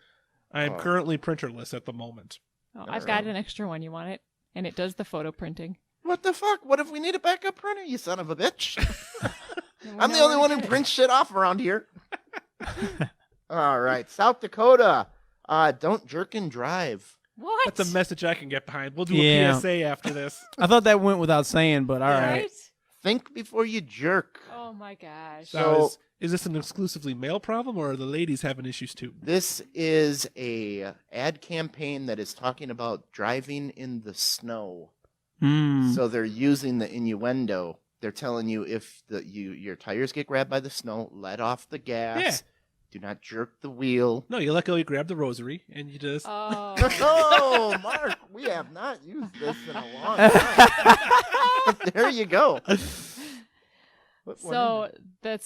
I am currently printerless at the moment. Oh, I've got an extra one. You want it? And it does the photo printing. What the fuck? What if we need a backup printer? You son of a bitch! And we I'm know the only where one to who get it. prints shit off around here. All right, South Dakota. Don't jerk and drive. What? That's a message I can get behind. We'll do Yeah. a PSA after this. I thought that went without saying, but all right. Right? Think before you jerk. Oh my gosh. So, So- is this an exclusively male problem, or are the ladies having issues too? This is a ad campaign that is talking about driving in the snow. Mm. So they're using the innuendo. They're telling you if your tires get grabbed by the snow, let off the gas. Yeah. Do not jerk the wheel. No, you let go, you grab the rosary, and you just. Oh. Oh, Mark, we have not used this in a long time. There you go. What So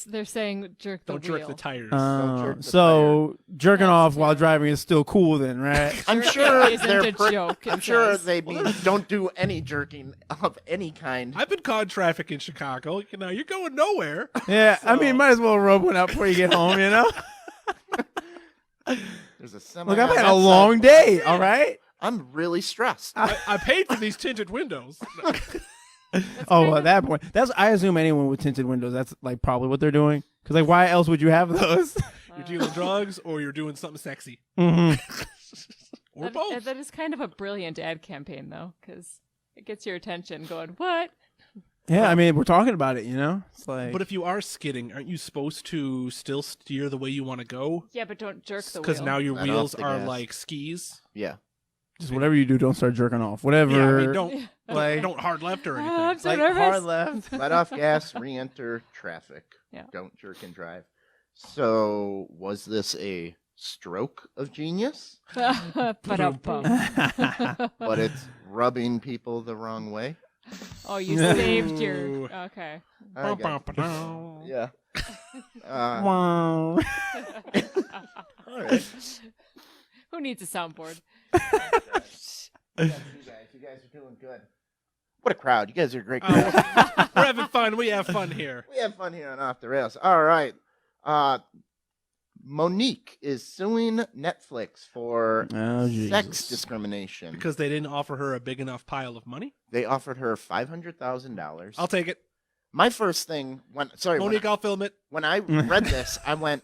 they're saying jerk the Don't wheel. jerk the tires. Don't jerk the So jerking That's off while terrible. driving is still cool, then, right? I'm Jerking sure isn't they're a joke, it I'm sure says. they mean don't do any jerking of any kind. I've been caught in traffic in Chicago. You know, you're going nowhere. Yeah, I So- mean, might as well rub one out before you get home, you know? There's a semi Look, I've on had that a long side. day, all right? I'm really stressed. I paid for these tinted windows. Oh, well, at that point, I assume anyone with tinted windows, that's like probably what they're doing. Because like, why else would you have those? You're dealing drugs, or you're doing something sexy, hmm or both. That is kind of a brilliant ad campaign, though, because it gets your attention going, what? Yeah, I mean, we're talking about it, you know? It's like, But if you are skidding, aren't you supposed to still steer the way you want to go? Yeah, but don't jerk the wheel. Because now your Let wheels off the are gas. like skis. Yeah. just whatever you do, don't start jerking off. Whatever. Yeah, I mean, don't Like- don't hard left or Oh, anything. I'm so like nervous. hard left. Let off gas, re-enter traffic. Yeah. Don't jerk and drive. So, was this a stroke of genius, Ba-dum-bum. but it's rubbing people the wrong way. Oh, you saved your. Ooh. Okay. I got- Ba-ba-ba-dum. yeah. Wow. All right. Who needs a soundboard? You guys are doing good. What a crowd. You guys are a great Oh, crowd. we're having fun. We have fun here. We have fun here on Off the Rails. All right. Monique is suing Netflix for Oh, sex Jesus. discrimination. Because they didn't offer her a big enough pile of money. They offered her $500,000. I'll take it. My first thing Monique, I'll film it. when I read this, I went,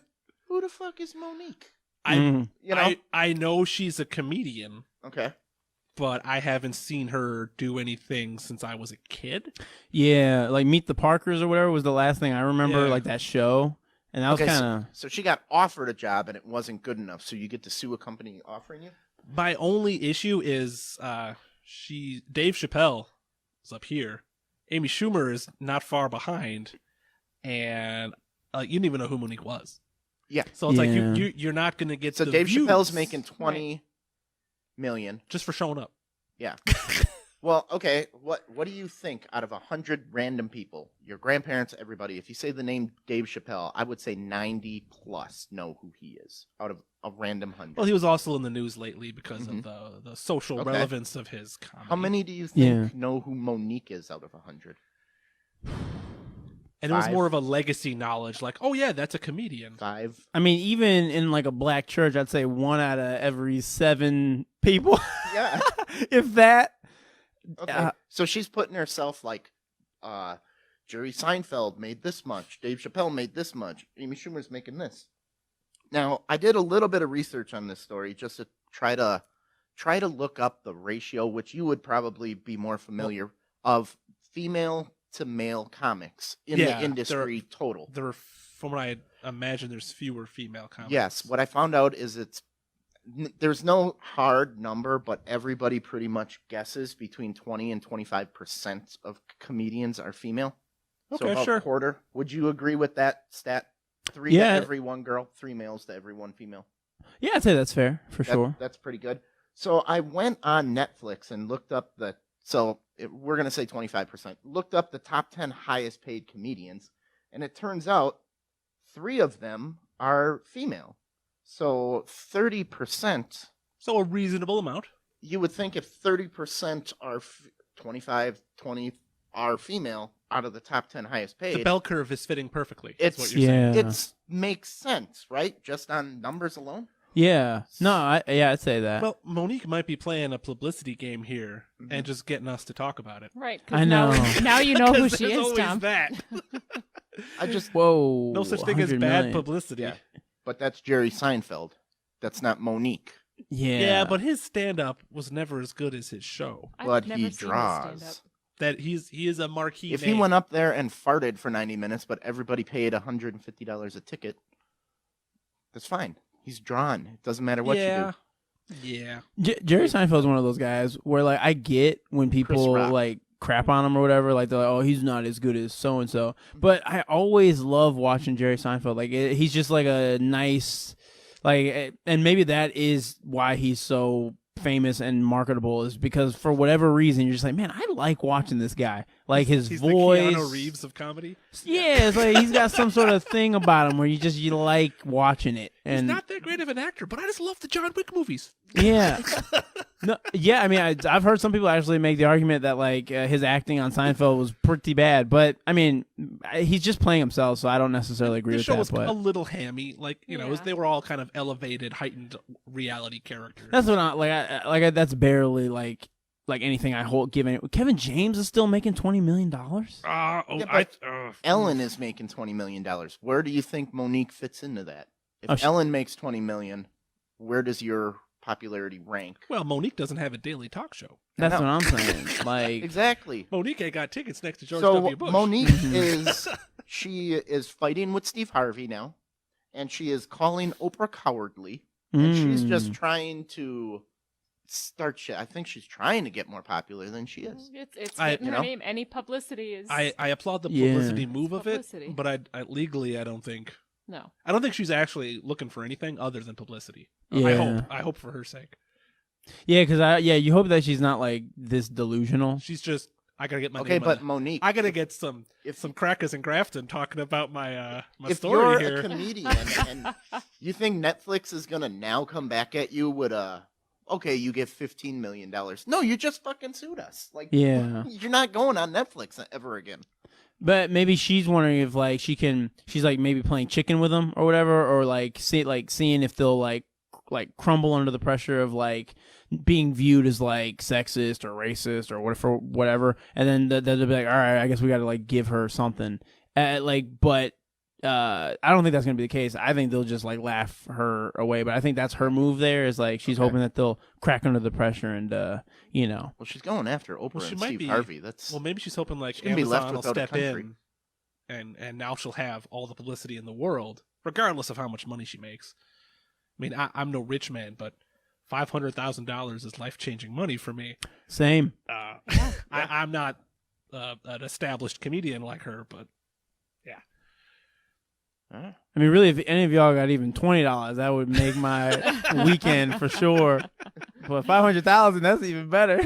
"Who the fuck is Monique?" Mm. You know? I know she's a comedian, Okay. but I haven't seen her do anything since I was a kid. Yeah, like Meet the Parkers or whatever was the last thing I remember, Yeah. like that show. And that was Okay, kind of... So she got offered a job and it wasn't good enough, so you get to sue a company offering you? My only issue is Dave Chappelle is up here. Amy Schumer is not far behind, and you didn't even know who Monique was. Yeah. So it's like Yeah. you're not going to get So the Dave views Chappelle's making 20 million. just for showing up. Yeah. Well, okay. What do you think out of 100 random people, your grandparents, everybody? If you say the name Dave Chappelle, I would say 90 plus know who he is out of a random 100. Well, he was also in the news lately because Mhm. of the social Okay. relevance of his comedy. How many do you think Yeah. know who Monique is out of 100? And it was 5? more of a legacy knowledge, like, oh yeah, that's a comedian. 5? I mean, even in like a black church, I'd say 1 out of every 7 people, Yeah. if that. Okay. So she's putting herself like, Jerry Seinfeld made this much, Dave Chappelle made this much, Amy Schumer's making this. Now, I did a little bit of research on this story just to try to look up the ratio, which you would probably be more familiar of female to male comics in Yeah, the industry total. From what I imagine, there's fewer female comics. Yes, what I found out is there's no hard number, but everybody pretty much guesses between 20 and 25% of comedians are female. So Okay, about sure. a quarter. Would you agree with that stat? 3 Yeah. to every 1 girl, 3 males to every 1 female. Yeah, I'd say that's fair, for sure. That's pretty good. So I went on Netflix and looked up we're going to say 25%. Looked up the top 10 highest paid comedians, and it turns out 3 of them are female. So 30%, So a reasonable amount. you would think if 30% are 20 are female out of the top 10 highest The paid, bell curve is fitting perfectly. That's what it's you're saying. Yeah. it makes sense, right? Just on numbers alone. Yeah. No, I'd say that. Well, Monique might be playing a publicity game here Mhm. and just getting us to talk about it. Right. 'cause I know. Now you know who 'Cause she there's is, always Tom. that. I just Whoa. No such thing as 100 bad million. publicity. Yeah. But that's Jerry Seinfeld. That's not Monique. Yeah. Yeah, but his stand-up was never as good as his show. I've But never he seen his draws. stand-up. That he is a marquee If name. he went up there and farted for 90 minutes, but everybody paid $150 a ticket, that's fine. He's drawn. It doesn't matter what yeah. you do. Yeah. Jerry Seinfeld's one of those guys where, like, I get when people, Rock. like, crap on him or whatever. Like, they're like, oh, he's not as good as so-and-so. But I always love watching Jerry Seinfeld. Like, he's just, like, a nice, like, and maybe that is why he's so famous and marketable, is because for whatever reason, you're just like, man, I like watching this guy. Like, his He's voice. the Keanu Reeves of comedy. Yeah, it's like he's got some sort of thing about him where you like watching it. He's And not that great of an actor, but I just love the John Wick movies. yeah, no, yeah. I mean, I've heard some people actually make the argument that like his acting on Seinfeld was pretty bad, but I mean, he's just playing himself, so I don't necessarily agree The with show that. was But a little hammy, like Yeah. they were all kind of elevated, heightened reality characters. that's what that's barely like anything I give any. Kevin James is still making $20 million. Yeah, but Ellen is making $20 million. Where do you think Monique fits into that? If Ellen makes $20 million, where does your popularity rank? Well, Monique doesn't have a daily talk show. That's No. what I'm saying. Like, Exactly. Monique ain't got tickets next to George So W. Bush. Monique she is fighting with Steve Harvey now, and she is calling Oprah cowardly, and she's just trying to start shit. I think she's trying to get more popular than she is. It's I- getting you her know? name. Any publicity is. I applaud the Yeah. publicity move of it, Publicity. but I legally I don't think No. I don't think she's actually looking for anything other than publicity. Yeah. I hope for her sake. Yeah, because you hope that she's not like this delusional. She's just, I gotta get my Okay, name but on Monique, I gotta get some if crackers in Grafton talking about my my if story you're here. a comedian and you think Netflix is gonna now come back at you with okay, you get $15 million. No, you just fucking sued us. Like, Yeah. you're not going on Netflix ever again. But maybe she's wondering if like she's like maybe playing chicken with them or whatever, or like seeing if they'll like crumble under the pressure of like being viewed as like sexist or racist or whatever, and then they'll be like, all right, I guess we got to like give her something. But I don't think that's gonna be the case. I think they'll just like laugh her away. But I think that's her move. There is like she's hoping that they'll crack under the pressure and you know. Well, she's going after Oprah She and might Steve be. Harvey. That's Well, maybe she's hoping like She's gonna be left Amazon will without a step country. in, and now she'll have all the publicity in the world, regardless of how much money she makes. I mean, I'm no rich man, but $500,000 is life-changing money for me. Same. I'm not an established comedian like her, but yeah. I mean, really, if any of y'all got even $20, that would make my weekend for sure. But $500,000, that's even better.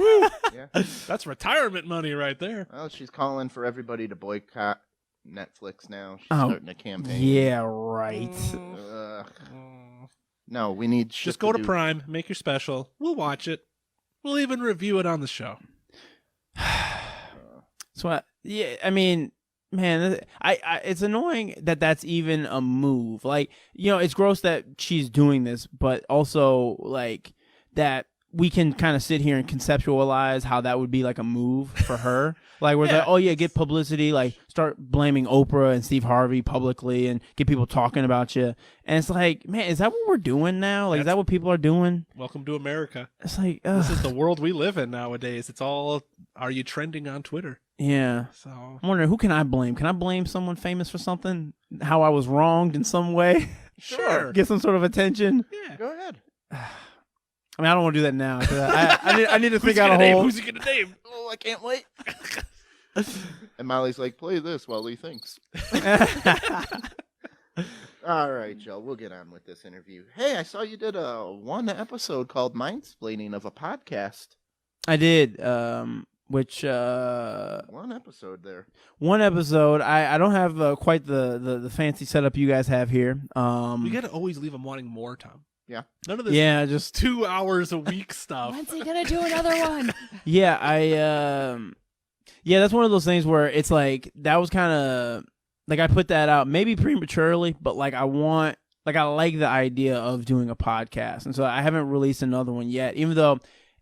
yeah. That's retirement money right there. Well, she's calling for everybody to boycott Netflix now. She's Oh, starting a campaign. Yeah, right. No, we need shit Just go to do. Prime, make your special. We'll watch it. We'll even review it on the show. So I mean, man, it's annoying that that's even a move. Like, you know, it's gross that she's doing this, but also like that we can kind of sit here and conceptualize how that would be like a move for her. Like, we're like, oh yeah, get publicity, like start blaming Oprah and Steve Harvey publicly and get people talking about you. And it's like, man, is that what we're doing now? Like, is that what people are doing? Welcome to America. It's like, This is the world we live in nowadays. It's all, are you trending on Twitter? yeah. So I'm wondering, who can I blame? Can I blame someone famous for something? How I was wronged in some way? sure. Get some sort of attention? Yeah. Go ahead. I mean, I don't want to do that now. 'Cause I need to Who's think he out a gonna name? whole. Who's he gonna name? Oh, I can't wait. And Molly's like, play this while he thinks. All right, Joe, we'll get on with this interview. Hey, I saw you did one episode called Mindsplaining of a podcast. I did. Which One episode there. one episode. I don't have quite the fancy setup you guys have here. We gotta always leave him wanting more, Tom. Yeah. None of this Yeah, just 2 hours a week stuff. When's he gonna do another one? yeah. Yeah, that's one of those things where it's like that was kind of like I put that out maybe prematurely, but like I like the idea of doing a podcast, and so I haven't released another one yet. Even though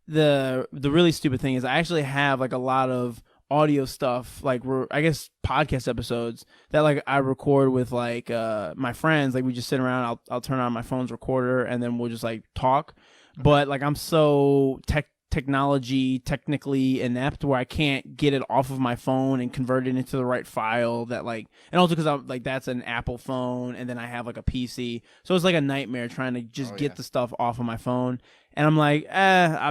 the really stupid thing is I actually have like a lot of audio stuff, like I guess podcast episodes that like I record with like my friends. Like we just sit around. I'll turn on my phone's recorder and then we'll just like talk. But like I'm so technically inept where I can't get it off of my phone and convert it into the right file that like, and also because I'm like, that's an Apple phone and then I have like a PC. So it's like a nightmare trying to just get the stuff off of my phone. And I'm like,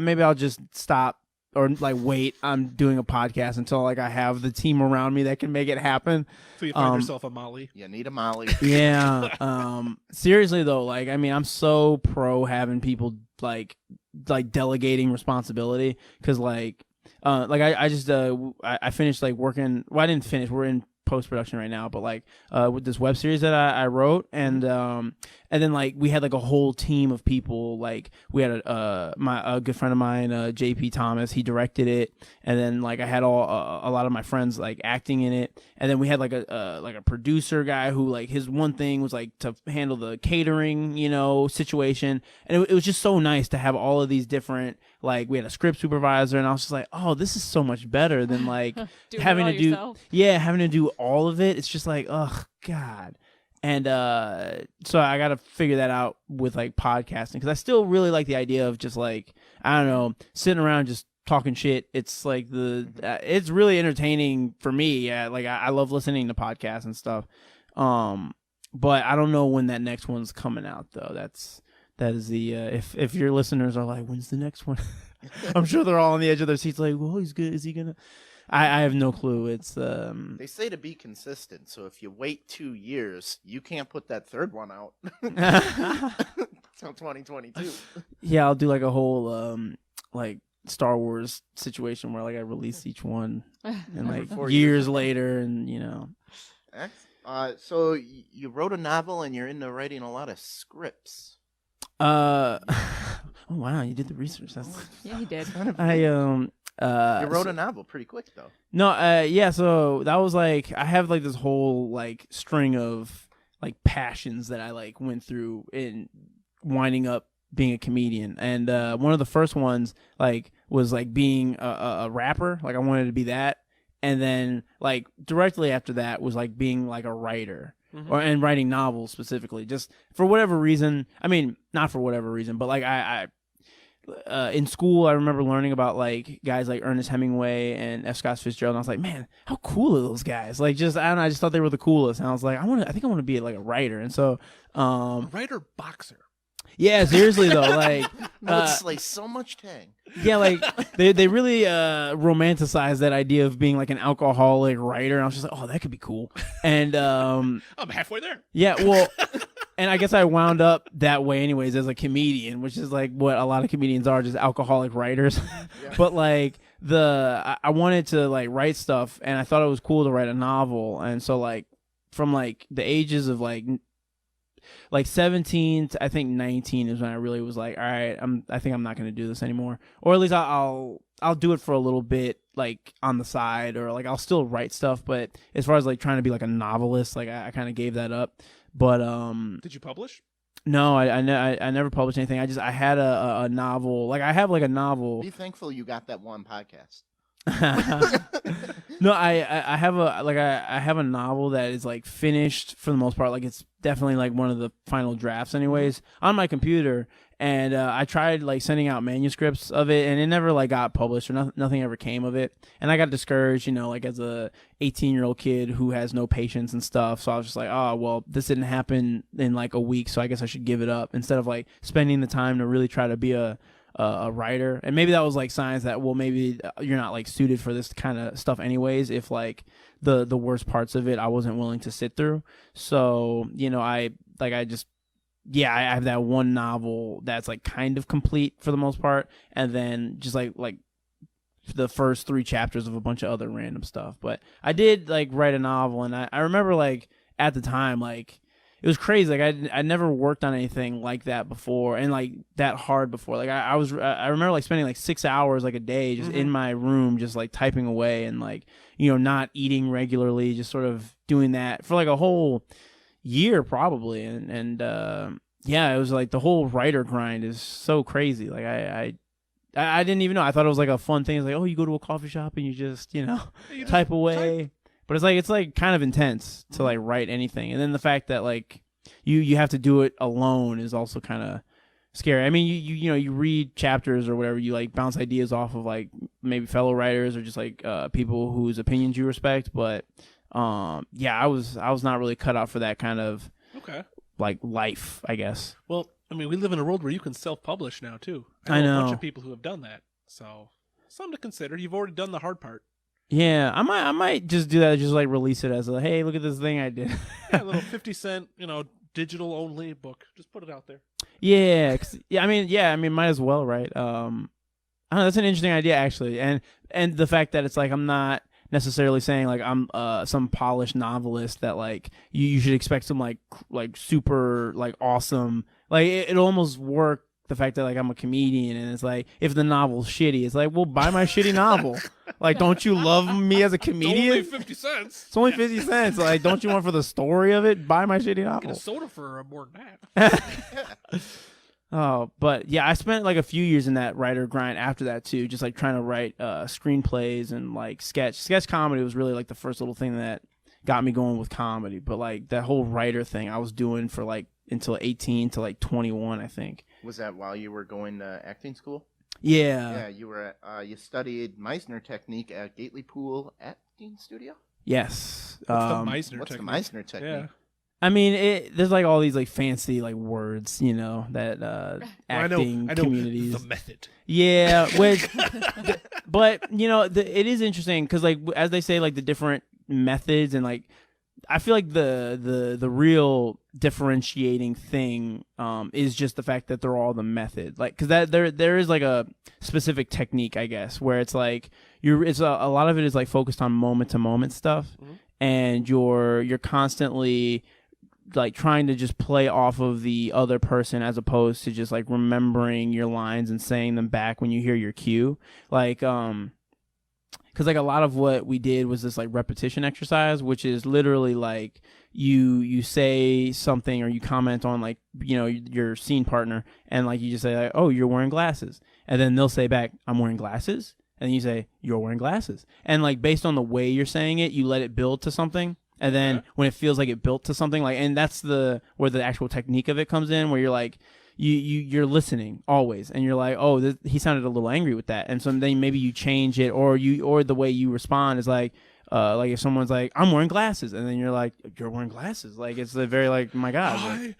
maybe I'll just stop or like wait. I'm doing a podcast until like I have the team around me that can make it happen. So you find yourself a Molly. You need a Molly. Yeah. Seriously though, like, I mean, I'm so pro having people like delegating responsibility. Cause like I just, I finished like working. Well, I didn't finish. We're in post-production right now, but like with this web series that I wrote, and then like we had like a whole team of people. Like we had a good friend of mine, JP Thomas, he directed it, and then like I had a lot of my friends like acting in it, and then we had like a producer guy who like his one thing was like to handle the catering, you know, situation, and it was just so nice to have all of these different, like we had a script supervisor, and I was just like, oh, this is so much better than like having to do having to do all of it. It's just like, ugh, God. And so I got to figure that out with like podcasting, because I still really like the idea of just like, I don't know, sitting around just talking shit. It's like it's really entertaining for me. Yeah, like I love listening to podcasts and stuff. But I don't know when that next one's coming out though. That is the if your listeners are like, when's the next one? I'm sure they're all on the edge of their seats like, well, he's good. Is he gonna? I have no clue. It's They say to be consistent, so if you wait 2 years, you can't put that third one out till 2022. yeah, I'll do like a whole like Star Wars situation where like I release each one and like 4 years later, and you know. So you wrote a novel and you're into writing a lot of scripts. Oh wow, you did the research. That's Yeah, he did. You wrote a novel pretty quick though. No, yeah, so that was like I have like this whole like string of like passions that I like went through in winding up being a comedian. And one of the first ones like was like being a rapper. Like I wanted to be that. And then like directly after that was like being like a writer. And writing novels specifically, just for whatever reason. I mean, not for whatever reason, but like I in school, I remember learning about like guys like Ernest Hemingway and F. Scott Fitzgerald, and I was like, man, how cool are those guys? Like, just I don't know, I just thought they were the coolest, and I was like, I think I want to be like a writer, and so A writer boxer. yeah, seriously though, like It's like so much tang. yeah, like they really romanticized that idea of being like an alcoholic writer, and I was just like, oh, that could be cool, and I'm halfway there. yeah, well. And I guess I wound up that way anyways as a comedian, which is like what a lot of comedians are, just alcoholic writers. But like I wanted to like write stuff, and I thought it was cool to write a novel. And so like from like the ages of like 17 to I think 19 is when I really was like, all right, I think I'm not going to do this anymore. Or at least I'll do it for a little bit, like on the side, or like I'll still write stuff. But as far as like trying to be like a novelist, like I kind of gave that up. But did you publish? No, I never published anything. I had a novel. Like I have like a novel. Be thankful you got that one podcast. No, I have I have a novel that is like finished for the most part. Like it's definitely like one of the final drafts anyways on my computer. And I tried like sending out manuscripts of it, and it never like got published, or nothing ever came of it. And I got discouraged, you know, like as a 18-year-old kid who has no patience and stuff. So I was just like, oh well, this didn't happen in like a week, so I guess I should give it up instead of like spending the time to really try to be a writer. And maybe that was like signs that, well, maybe you're not like suited for this kind of stuff anyways, if like the worst parts of it I wasn't willing to sit through. So, you know, I have that one novel that's like kind of complete for the most part, and then just like the first 3 chapters of a bunch of other random stuff. But I did like write a novel, and I remember like at the time, like it was crazy. Like I never worked on anything like that before, and like that hard before. Like I remember like spending like 6 hours like a day just in my room, just like typing away, and like, you know, not eating regularly, just sort of doing that for like a whole year probably. And yeah, it was like the whole writer grind is so crazy. Like I didn't even know. I thought it was like a fun thing. It's like, oh, you go to a coffee shop and you just, you know, type away. But it's like kind of intense to like write anything. And then the fact that like you have to do it alone is also kind of scary. I mean, you know, you read chapters or whatever, you like bounce ideas off of like maybe fellow writers or just like people whose opinions you respect. But yeah, I was not really cut out for that kind of like life, I guess. Well, I mean, we live in a world where you can self-publish now too. I know a bunch of people who have done that, so something to consider. You've already done the hard part. Yeah, I might just do that. Just like release it as a, hey, look at this thing I did. Yeah, a little 50-cent, you know, digital only book. Just put it out there. Yeah, I mean, might as well, right? I don't know, that's an interesting idea actually, and the fact that it's like I'm not necessarily saying like I'm some polished novelist that like you should expect some like super like awesome, like it'll almost work, the fact that like I'm a comedian, and it's like if the novel's shitty, it's like, well, buy my shitty novel. Like, don't you love me as a comedian? It's only 50 cents. It's only 50 cents. Like, don't you want for the story of it? Buy my shitty novel. Get a soda for more than that. Oh, but yeah, I spent like a few years in that writer grind after that too, just like trying to write screenplays and like sketch comedy was really like the first little thing that got me going with comedy. But like that whole writer thing I was doing for like until 18 to like 21, I think. Was that while you were going to acting school? Yeah. Yeah, you were you studied Meisner technique at Gately Pool Acting Studio? Yes. What's the Meisner What's technique? the Meisner technique? Yeah. I mean, there's like all these like fancy like words, you know, that acting I know communities. the method. Yeah, which But it is interesting because like as they say, like the different methods and like I feel like the real differentiating thing is just the fact that they're all the method, like because that there is like a specific technique, I guess, where it's like it's a lot of it is like focused on moment to moment stuff, and you're constantly like trying to just play off of the other person as opposed to just like remembering your lines and saying them back when you hear your cue, like because like a lot of what we did was this like repetition exercise, which is literally like you say something or you comment on like your scene partner, and like you just say like, oh, you're wearing glasses, and then they'll say back, I'm wearing glasses, and then you say, you're wearing glasses, and like based on the way you're saying it, you let it build to something. And then when it feels like it built to something, like, and that's where the actual technique of it comes in, where you're like, you're listening always, and you're like, oh, he sounded a little angry with that, and so then maybe you change it, or the way you respond is like if someone's like, I'm wearing glasses, and then you're like, you're wearing glasses, like it's a very like, my God, I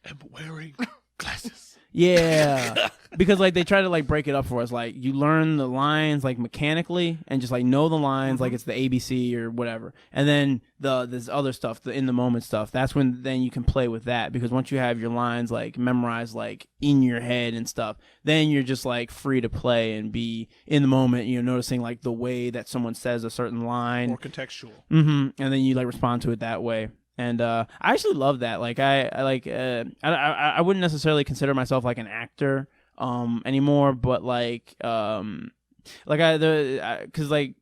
am wearing glasses. Yeah, because like they try to like break it up for us, like you learn the lines like mechanically and just like know the lines like it's the ABC or whatever, and then this other stuff, the in the moment stuff, that's when then you can play with that, because once you have your lines like memorized like in your head and stuff, then you're just like free to play and be in the moment, noticing like the way that someone says a certain line, more contextual, and then you like respond to it that way. And I actually love that. Like I wouldn't necessarily consider myself like an actor anymore, but like because like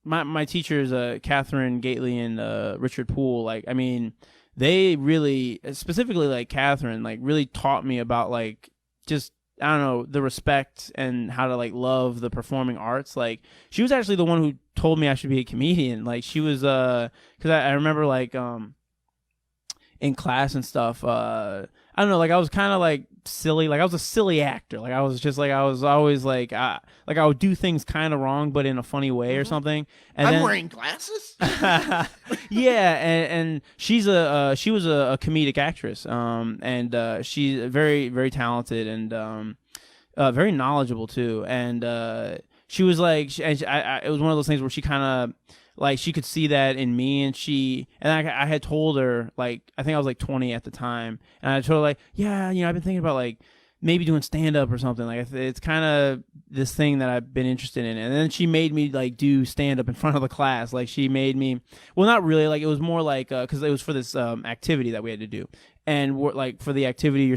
my teachers Catherine Gately and Richard Poole, like I mean they really, specifically like Catherine, like really taught me about like just, I don't know, the respect and how to like love the performing arts. Like she was actually the one who told me I should be a comedian. Like she was because I remember like in class and stuff, I don't know, like I was kind of like silly, like I was a silly actor, like I was just like, I was always like I would do things kind of wrong but in a funny way or something, and I'm then, wearing glasses. yeah, and she was a comedic actress, and she's very, very talented and very knowledgeable too, and she was like, it was one of those things where she kind of like she could see that in me, and I had told her, like, I think I was like 20 at the time, and I told her like, yeah, I've been thinking about like maybe doing stand up or something, like it's kind of this thing that I've been interested in. And then she made me like do stand up in front of the class. Like she made me, well, not really, like it was more like because it was for this activity that we had to do. And like for the activity, you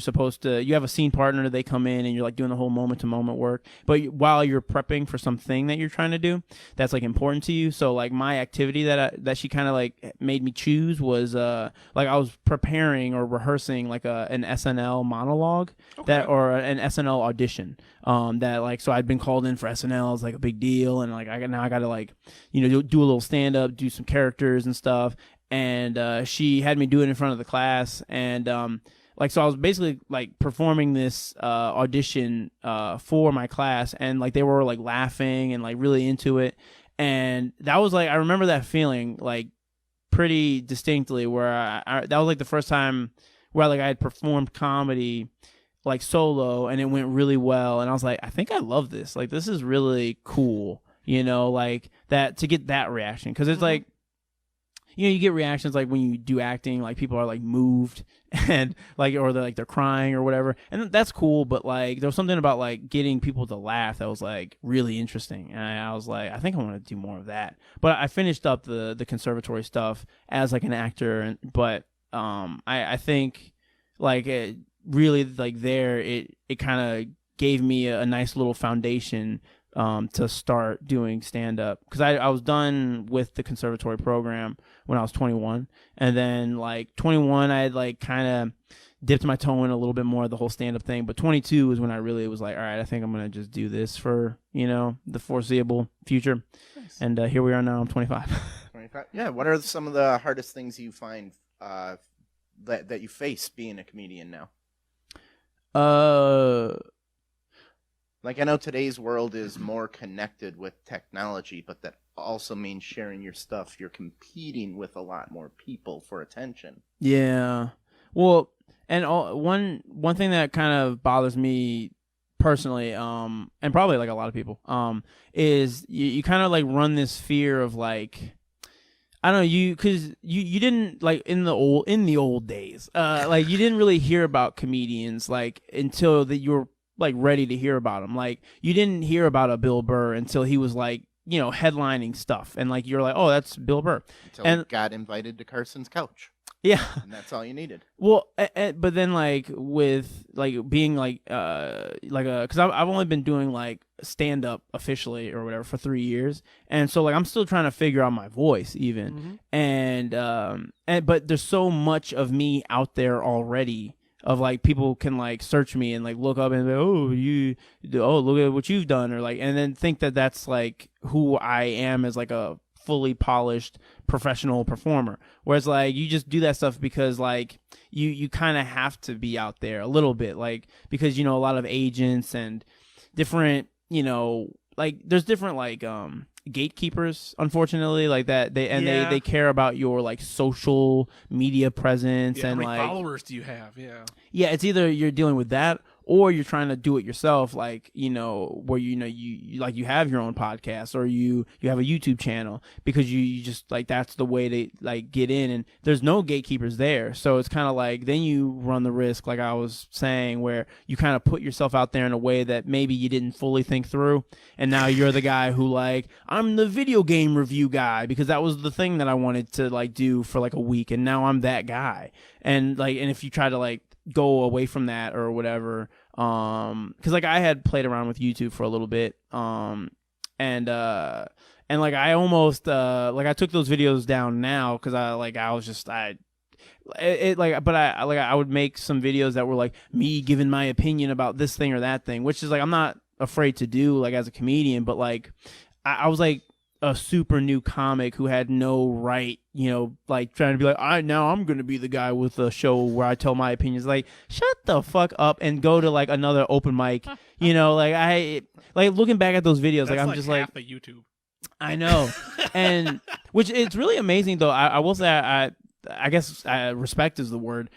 have a scene partner, they come in and you're like doing the whole moment to moment work, but while you're prepping for something that you're trying to do that's like important to you. So like my activity that she kind of like made me choose was like I was preparing or rehearsing like an SNL monologue, or an SNL audition, that like, so I'd been called in for SNL. It's like a big deal, and like I got to like do a little stand up, do some characters and stuff. And she had me do it in front of the class, and like, so I was basically like performing this audition for my class, and like they were like laughing and like really into it, and that was like, I remember that feeling like pretty distinctly, where that was like the first time where like I had performed comedy like solo, and it went really well, and I was like, I think I love this, like this is really cool, like that, to get that reaction, because it's like, you get reactions like when you do acting, like people are like moved and like, or they're crying or whatever, and that's cool. But like there was something about like getting people to laugh that was like really interesting, and I was like, I think I want to do more of that. But I finished up the conservatory stuff as like an actor, but I think like it really, like there it kind of gave me a nice little foundation to start doing stand-up, because I was done with the conservatory program when I was 21, and then like 21 I had like kind of dipped my toe in a little bit more of the whole stand-up thing, but 22 was when I really was like, all right, I think I'm gonna just do this for the foreseeable future. Nice. And here we are now. I'm 25. 25. Yeah. What are some of the hardest things you find that you face being a comedian now? Like, I know today's world is more connected with technology, but that also means sharing your stuff. You're competing with a lot more people for attention. Yeah. Well, and one thing that kind of bothers me personally, and probably like a lot of people, is you kind of like run this fear of like, I don't know, because you didn't like in the old days, like you didn't really hear about comedians like until that you were like ready to hear about them. Like you didn't hear about a Bill Burr until he was like, you know, headlining stuff, and like you're like, oh, that's Bill Burr, Until and he got invited to Carson's couch, yeah. and that's all you needed. Well, but then like with like being like because I've only been doing like stand up officially or whatever for 3 years, and so like I'm still trying to figure out my voice even, and but there's so much of me out there already. Of like people can like search me and like look up and be, look at what you've done, or like, and then think that that's like who I am as like a fully polished professional performer. Whereas like you just do that stuff because like you kind of have to be out there a little bit, like because you know a lot of agents and different, you know, like there's different like gatekeepers, unfortunately, like that they care about your like social media presence, and how many like followers do you have? Yeah, it's either you're dealing with that or you're trying to do it yourself, like, you know, where you know you like you have your own podcast or you have a YouTube channel, because you just like that's the way to like get in, and there's no gatekeepers there. So it's kind of like then you run the risk, like I was saying, where you kind of put yourself out there in a way that maybe you didn't fully think through, and now you're the guy who like, I'm the video game review guy because that was the thing that I wanted to like do for like a week, and now I'm that guy. And like, and if you try to like go away from that or whatever, because like I had played around with YouTube for a little bit, and like I almost like I took those videos down now because I would make some videos that were like me giving my opinion about this thing or that thing, which is like I'm not afraid to do like as a comedian, but like I was like a super new comic who had no right, you know, like trying to be like, I'm gonna be the guy with a show where I tell my opinions. Like, shut the fuck up and go to like another open mic. You know, like I like looking back at those videos, like I'm just like half of YouTube. I know, and which it's really amazing though. I will say I guess respect is the word.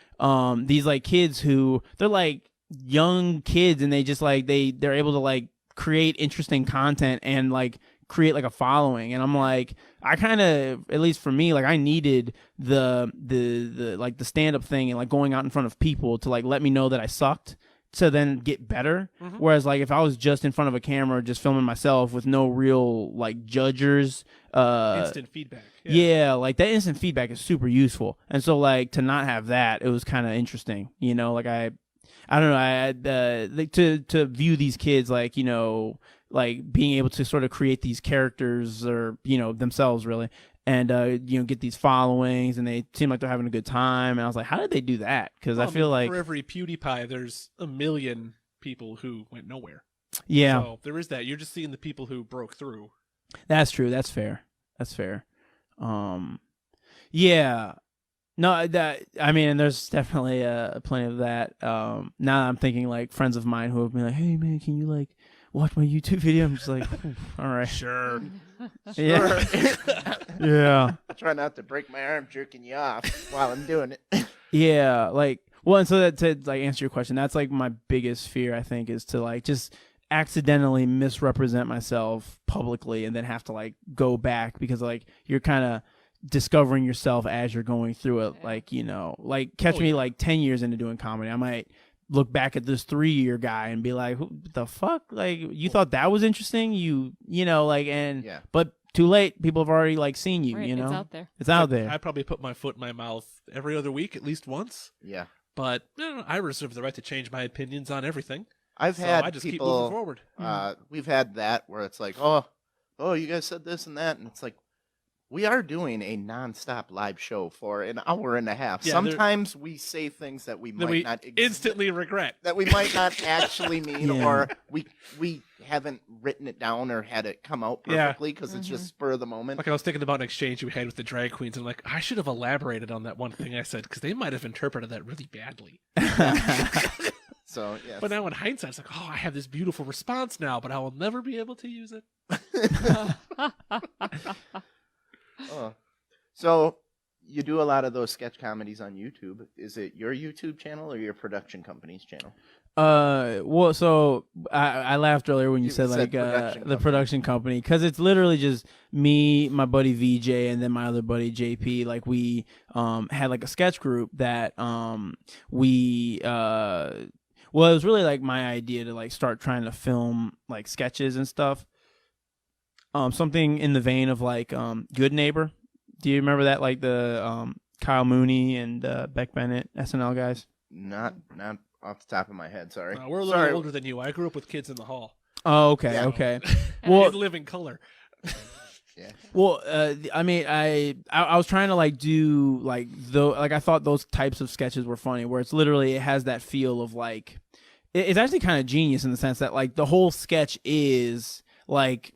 These like kids who they're like young kids and they just like they're able to like create interesting content and like create like a following, and I'm like, I kind of, at least for me, like I needed the like the stand-up thing and like going out in front of people to like let me know that I sucked to then get better. Whereas like if I was just in front of a camera just filming myself with no real like judgers, Instant feedback. yeah, like that instant feedback is super useful, and so like to not have that, it was kind of interesting, you know. Like I don't know, like to view these kids like, you know, like being able to sort of create these characters or, you know, themselves really, and you know, get these followings, and they seem like they're having a good time, and I was like, how did they do that? Because I feel like for every PewDiePie there's a million people who went nowhere. Yeah, So there is that. You're just seeing the people who broke through. that's true. That's fair. Yeah. No, that I mean, and there's definitely plenty of that. Now I'm thinking like friends of mine who have been like, "Hey man, can you like watch my YouTube video?" I'm just like, all right, Sure. yeah, yeah, I try not to break my arm jerking you off while I'm doing it. yeah. Like, well, and so that to like answer your question, that's like my biggest fear. I think is to like just accidentally misrepresent myself publicly and then have to like go back because like you're kind of discovering yourself as you're going through it. Like, you know, like catch me like 10 years into doing comedy, I might look back at this 3-year guy and be like, who the fuck, like you thought that was interesting, you know, like, and Yeah. but too late, people have already like seen you. Right, you know, it's out there. it's out there. I probably put my foot in my mouth every other week at least once, Yeah. but I reserve the right to change my opinions on everything. I've So had I just keep people, moving forward. we've had that where it's like, oh, you guys said this and that, and it's like, we are doing a nonstop live show for an hour and a half. Yeah, Sometimes we say things that we That might we not instantly regret. that we might not actually mean, Yeah. or we haven't written it down or had it come out Yeah. perfectly because it's just spur of the moment. Like I was thinking about an exchange we had with the drag queens, and like I should have elaborated on that one thing I said because they might have interpreted that really badly. So yeah, But now in hindsight, it's like, oh, I have this beautiful response now, but I will never be able to use it. Oh. So you do a lot of those sketch comedies on YouTube. Is it your YouTube channel or your production company's channel? Well, so I laughed earlier when you You said said like production the company. production company, because it's literally just me, my buddy VJ, and then my other buddy JP. Like we had like a sketch group that we well, it was really like my idea to like start trying to film like sketches and stuff. Something in the vein of like Good Neighbor. Do you remember that? Like the Kyle Mooney and Beck Bennett SNL guys. Not off the top of my head. Sorry. We're a little Sorry. older than you. I grew up with Kids in the Hall. Oh, okay, Yeah. okay. And Well, I live in color. Yeah. Well, I mean, I was trying to like do like I thought those types of sketches were funny, where it's literally it has that feel of like it's actually kind of genius in the sense that like the whole sketch is like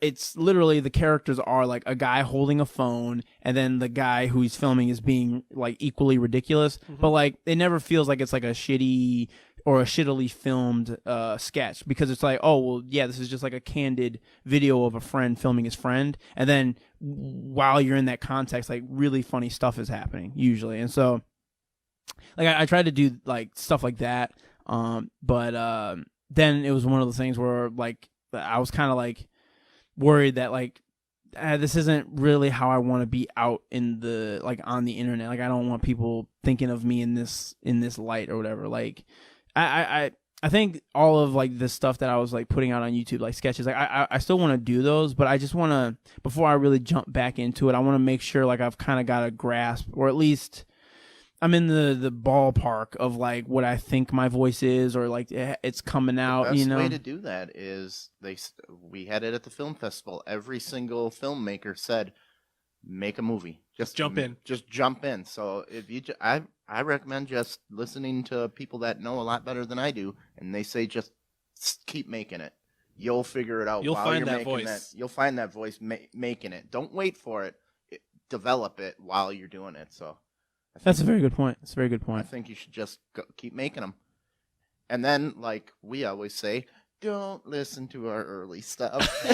it's literally the characters are like a guy holding a phone, and then the guy who he's filming is being like equally ridiculous, but like it never feels like it's like a shitty or a shittily filmed sketch, because it's like, oh well, yeah, this is just like a candid video of a friend filming his friend, and then while you're in that context, like really funny stuff is happening usually. And so like I tried to do like stuff like that, but then it was one of those things where like I was kind of like worried that like this isn't really how I want to be out in the like on the internet. Like I don't want people thinking of me in this light or whatever. Like I think all of like the stuff that I was like putting out on YouTube, like sketches, like I still want to do those, but I just want to, before I really jump back into it, I want to make sure like I've kind of got a grasp, or at least I'm in the ballpark of like what I think my voice is, or like it's coming out. The best you know, way to do that is we had it at the film festival. Every single filmmaker said, "Make a movie. Just Jump in. Just jump in." So if you, I recommend just listening to people that know a lot better than I do, and they say just keep making it. You'll figure it out. You'll while find you're that making voice. You'll find that voice making it. Don't wait for it. Develop it while you're doing it. So. that's a very good point. That's a very good I point. think you should just keep making them. And then, like we always say, don't listen to our early stuff.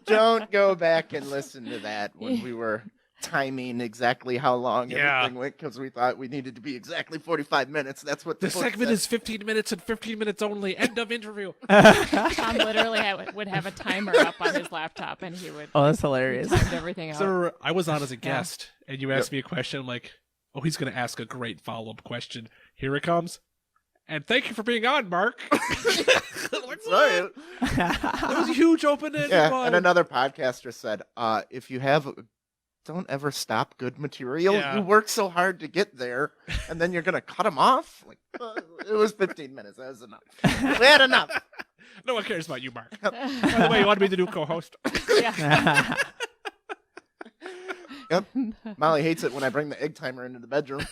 Don't go back and listen to that when we were timing exactly how long Yeah. everything went, because we thought we needed to be exactly 45 minutes. That's what The book segment said. is 15 minutes and 15 minutes only. End of interview. Tom literally would have a timer up on his laptop, and he would Oh, that's hilarious. timed everything out. So I was on as a guest, and you asked me a question. I'm like, oh, he's going to ask a great follow-up question. Here it comes. And thank you for being on, Mark. I'm like, Sorry. what? That was a huge open-ended Yeah, one. and another podcaster said, if you have... Don't ever stop good material. Yeah. You work so hard to get there, and then you're going to cut them off? Like, it was 15 minutes. That was enough. We had enough. No one cares about you, Mark. By the way, you want to be the new co-host? Yeah. Yep. Molly hates it when I bring the egg timer into the bedroom.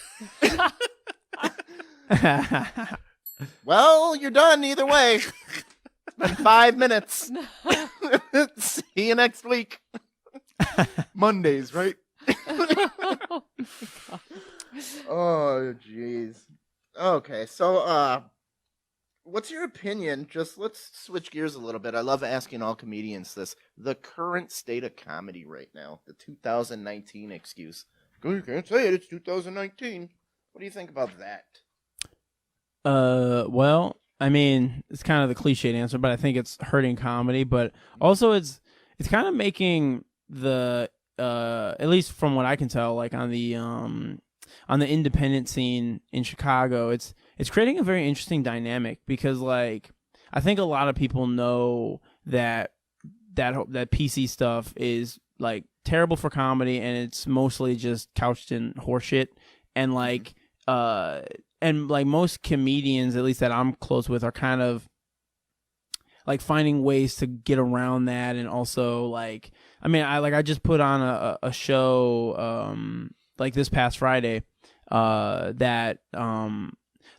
Well, you're done either way. It's been 5 minutes. See you next week. Mondays, right? Oh, jeez. Okay, so, what's your opinion? Just let's switch gears a little bit. I love asking all comedians this. The current state of comedy right now, the 2019 excuse. You can't say it, it's 2019. What do you think about that? Well, I mean, it's kind of the cliched answer, but I think it's hurting comedy, but also it's kind of making the at least from what I can tell, like on the independent scene in Chicago, it's creating a very interesting dynamic, because like I think a lot of people know that PC stuff is like terrible for comedy, and it's mostly just couched in horseshit, and like and like most comedians, at least that I'm close with, are kind of like finding ways to get around that. And also like, I mean, I just put on a show like this past Friday that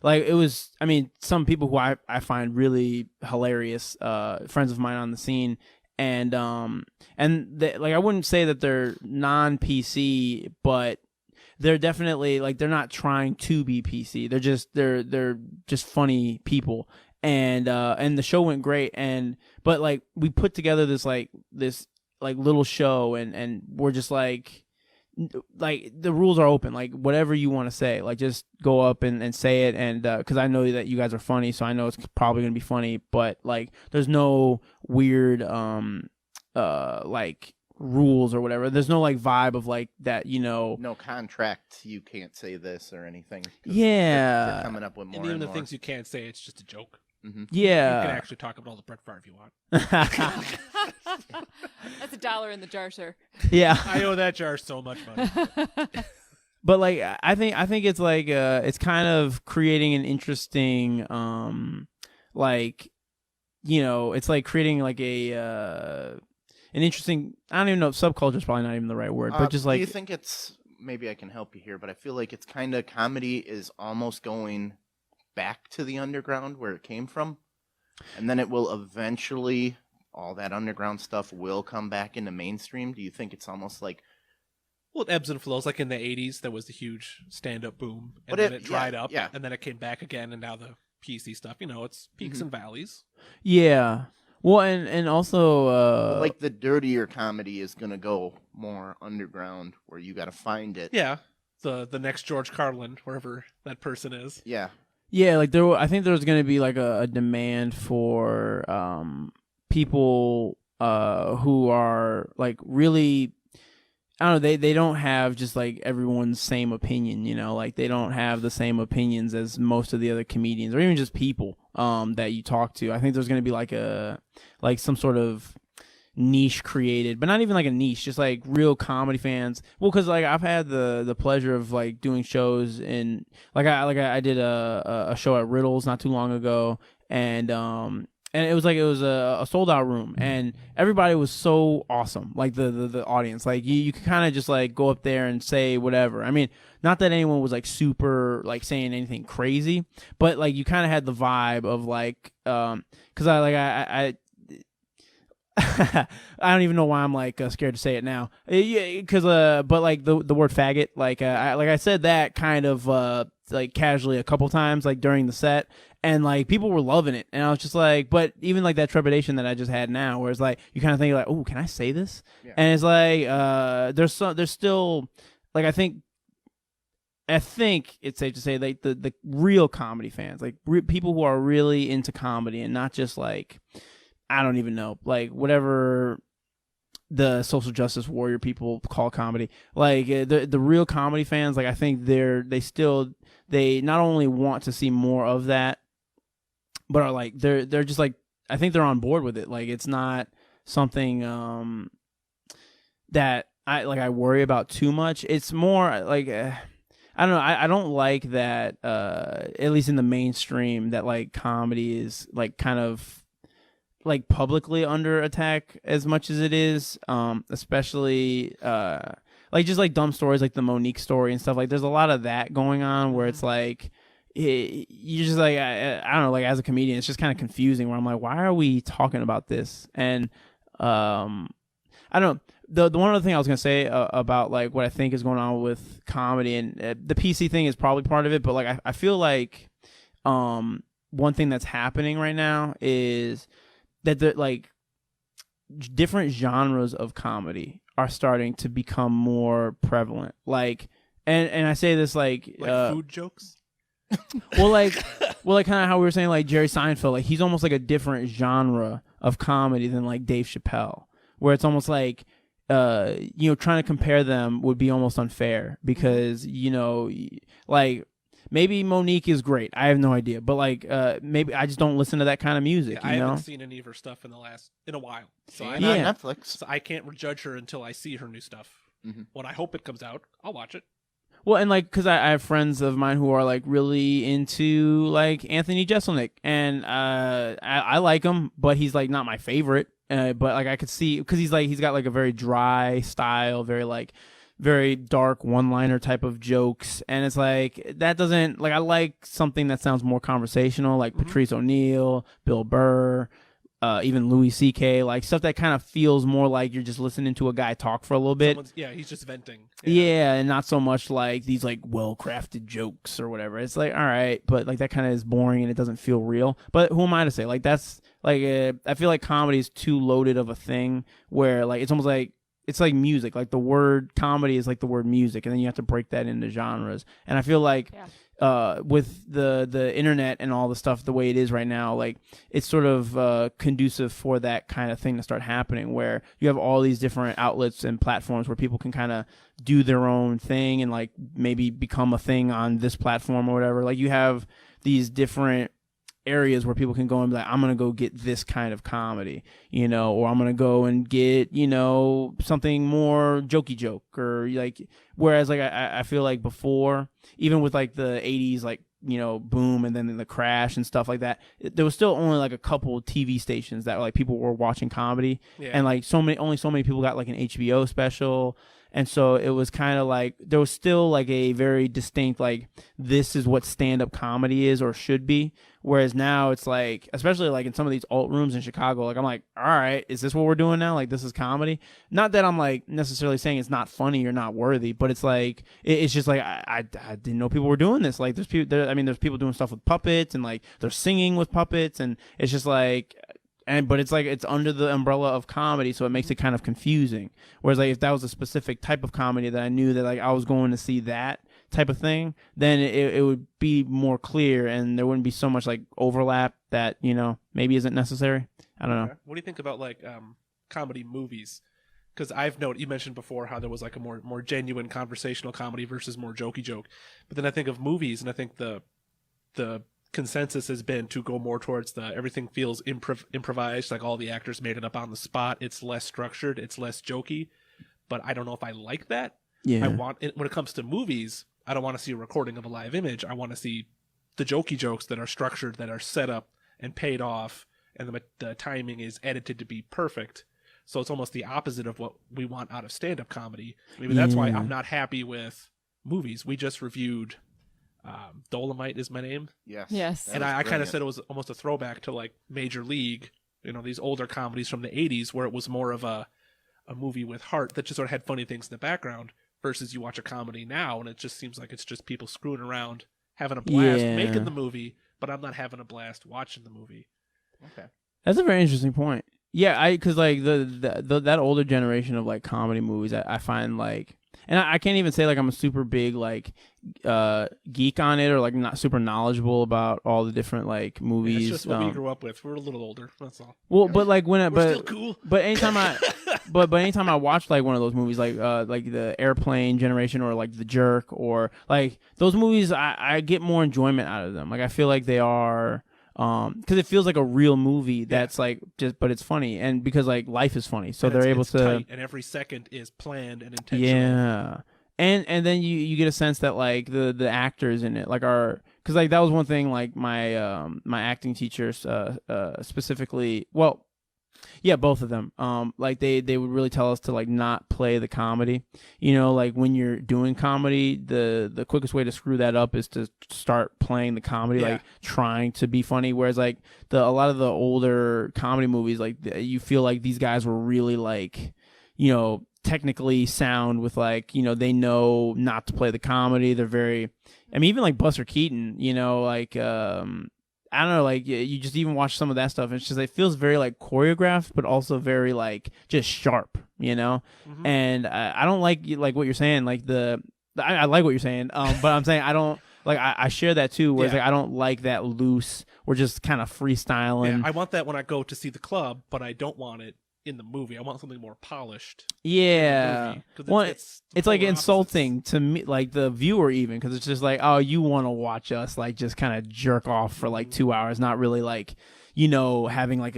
like it was, I mean, some people who I find really hilarious, friends of mine on the scene, and they, like I wouldn't say that they're non-PC, but they're definitely like, they're not trying to be PC. They're just funny people. And the show went great, but like we put together this little show, and we're just like, like the rules are open. Like whatever you want to say, like just go up and say it. And because I know that you guys are funny, so I know it's probably gonna be funny. But like, there's no weird like rules or whatever. There's no like vibe of like that. No contract. You can't say this or anything. 'Cause Yeah. they're coming up with more And even and the more. things you can't say, it's just a joke. Yeah. You can actually talk about all the Brett Favre you want. That's $1 in the jar, sir. Yeah. I owe that jar so much money. But like I think it's like it's kind of creating an interesting like, you know, it's like creating like an interesting, I don't even know if subculture is probably not even the right word, but just like, do you think it's, maybe I can help you here, but I feel like it's kind of, comedy is almost going back to the underground where it came from, and then it will eventually, all that underground stuff will come back into mainstream. Do you think it's almost like, Well, it ebbs and flows. Like in the 80s, there was the huge stand-up boom, and But then it- it dried yeah, up, yeah. and then it came back again, and now the PC stuff, you know, it's peaks and valleys. yeah. Well, and also like the dirtier comedy is going to go more underground where you got to find it? Yeah, the next George Carlin, wherever that person is. Yeah. yeah, like I think there's going to be like a demand for people who are like really, I don't know, they don't have just like everyone's same opinion, you know, like they don't have the same opinions as most of the other comedians or even just people that you talk to. I think there's going to be like some sort of niche created, but not even like a niche, just like real comedy fans. Well, because like I've had the pleasure of like doing shows in I did a show at Riddles not too long ago, and it was a sold out room, and everybody was so awesome. Like the audience, like you could kind of just like go up there and say whatever. I mean, not that anyone was like super like saying anything crazy, but like you kind of had the vibe of like, because I I don't even know why I'm like scared to say it now. Because but like the word faggot, like I said that kind of like casually a couple times like during the set, and like people were loving it, and I was just like, but even like that trepidation that I just had now, where it's like you kind of think like, oh, can I say this? Yeah. And it's like there's still like I think it's safe to say like the real comedy fans, like people who are really into comedy and not just like, I don't even know, like whatever the social justice warrior people call comedy, like the real comedy fans, like I think they not only want to see more of that, but are like they're just like, I think they're on board with it. Like it's not something that I worry about too much. It's more like I don't know. I don't like that at least in the mainstream that like comedy is like kind of like publicly under attack as much as it is, especially like just like dumb stories like the Monique story and stuff. Like there's a lot of that going on where it's like you just like I don't know, like as a comedian it's just kind of confusing where I'm like, why are we talking about this? And I don't know, the one other thing I was gonna say about like what I think is going on with comedy, and the PC thing is probably part of it, but like I feel like one thing that's happening right now is that the like different genres of comedy are starting to become more prevalent. Like, and I say this like food jokes. well, like kind of how we were saying like Jerry Seinfeld, like he's almost like a different genre of comedy than like Dave Chappelle, where it's almost like you know, trying to compare them would be almost unfair because you know, like. Maybe Monique is great. I have no idea, but like, maybe I just don't listen to that kind of music. Yeah, you know? I haven't seen any of her stuff in a while, so And on Netflix. So I can't judge her until I see her new stuff. When I hope it comes out, I'll watch it. Well, and like, cause I have friends of mine who are like really into like Anthony Jeselnik, and I like him, but he's like not my favorite. But like I could see, because he's got like a very dry style, very dark one-liner type of jokes, and it's like that doesn't like, I like something that sounds more conversational, like Patrice O'Neal, Bill Burr, even Louis C.K., like stuff that kind of feels more like you're just listening to a guy talk for a little bit. He's just venting. Yeah, and not so much like these like well-crafted jokes or whatever. It's like, all right, but like that kind of is boring and it doesn't feel real. But who am I to say? Like that's like I feel like comedy is too loaded of a thing where like it's almost like it's like music. Like the word comedy is like the word music, and then you have to break that into genres. And I feel like with the internet and all the stuff the way it is right now, like it's sort of conducive for that kind of thing to start happening, where you have all these different outlets and platforms where people can kind of do their own thing and like maybe become a thing on this platform or whatever. Like you have these different areas where people can go and be like, I'm going to go get this kind of comedy, you know, or I'm going to go and get, you know, something more jokey joke, or like, whereas like I feel like before, even with like the 80s, like, you know, boom and then the crash and stuff like that, there was still only like a couple of TV stations that like people were watching comedy, and like only so many people got like an HBO special. And so it was kind of like there was still like a very distinct, like, this is what stand-up comedy is or should be. Whereas now it's like, especially like in some of these alt rooms in Chicago, like I'm like, all right, is this what we're doing now? Like, this is comedy? Not that I'm like necessarily saying it's not funny or not worthy, but it's like, it's just like, I didn't know people were doing this. Like there's people, there's people doing stuff with puppets, and like they're singing with puppets, and it's just like, but it's like it's under the umbrella of comedy, so it makes it kind of confusing. Whereas like if that was a specific type of comedy that I knew that like I was going to see that type of thing, then it would be more clear, and there wouldn't be so much like overlap that, you know, maybe isn't necessary. I don't know. What do you think about like comedy movies? Because I've noted, you mentioned before how there was like a more genuine conversational comedy versus more jokey joke, but then I think of movies, and I think the consensus has been to go more towards the everything feels improvised, like all the actors made it up on the spot. It's less structured, it's less jokey, but I don't know if I like that. Yeah. When it comes to movies, I don't want to see a recording of a live image. I want to see the jokey jokes that are structured, that are set up and paid off, and the timing is edited to be perfect. So it's almost the opposite of what we want out of stand-up comedy. Maybe that's why I'm not happy with movies. We just reviewed Dolomite Is My Name. Yes. And I kind of said it was almost a throwback to like Major League, you know, these older comedies from the 80s, where it was more of a movie with heart that just sort of had funny things in the background, versus you watch a comedy now and it just seems like it's just people screwing around, having a blast making the movie, but I'm not having a blast watching the movie. Okay. That's a very interesting point. Yeah, because like that older generation of like comedy movies, I find like, and I can't even say like I'm a super big like geek on it, or like not super knowledgeable about all the different like movies. It's just what we grew up with. We're a little older. That's all. Well, but like we're still cool. But anytime but anytime I watch like one of those movies, like the Airplane generation, or like The Jerk, or like those movies, I get more enjoyment out of them. Like I feel like they are. Because it feels like a real movie that's like just, but it's funny, and because like life is funny, so they're able to tight, and every second is planned and intentional. Yeah, and then you get a sense that like the actors in it like are, because like that was one thing like my my acting teachers specifically, well, yeah, both of them. Like they would really tell us to like not play the comedy. You know, like when you're doing comedy, the quickest way to screw that up is to start playing the comedy, like trying to be funny. Whereas like a lot of the older comedy movies, like you feel like these guys were really like, you know, technically sound with like, you know, they know not to play the comedy. They're very, I mean, even like Buster Keaton, you know, like I don't know, like you just even watch some of that stuff, and it's just, it feels very like choreographed, but also very like just sharp, you know. Mm-hmm. And I don't like what you're saying, like I like what you're saying, but I'm saying I don't like, I share that too, whereas like I don't like that loose, we're just kind of freestyling. Yeah, I want that when I go to see the club, but I don't want it in the movie. I want something more polished. Yeah, well, it's like insulting to me, like the viewer, even, because it's just like, oh, you want to watch us like just kind of jerk off for like 2 hours, not really like, you know, having like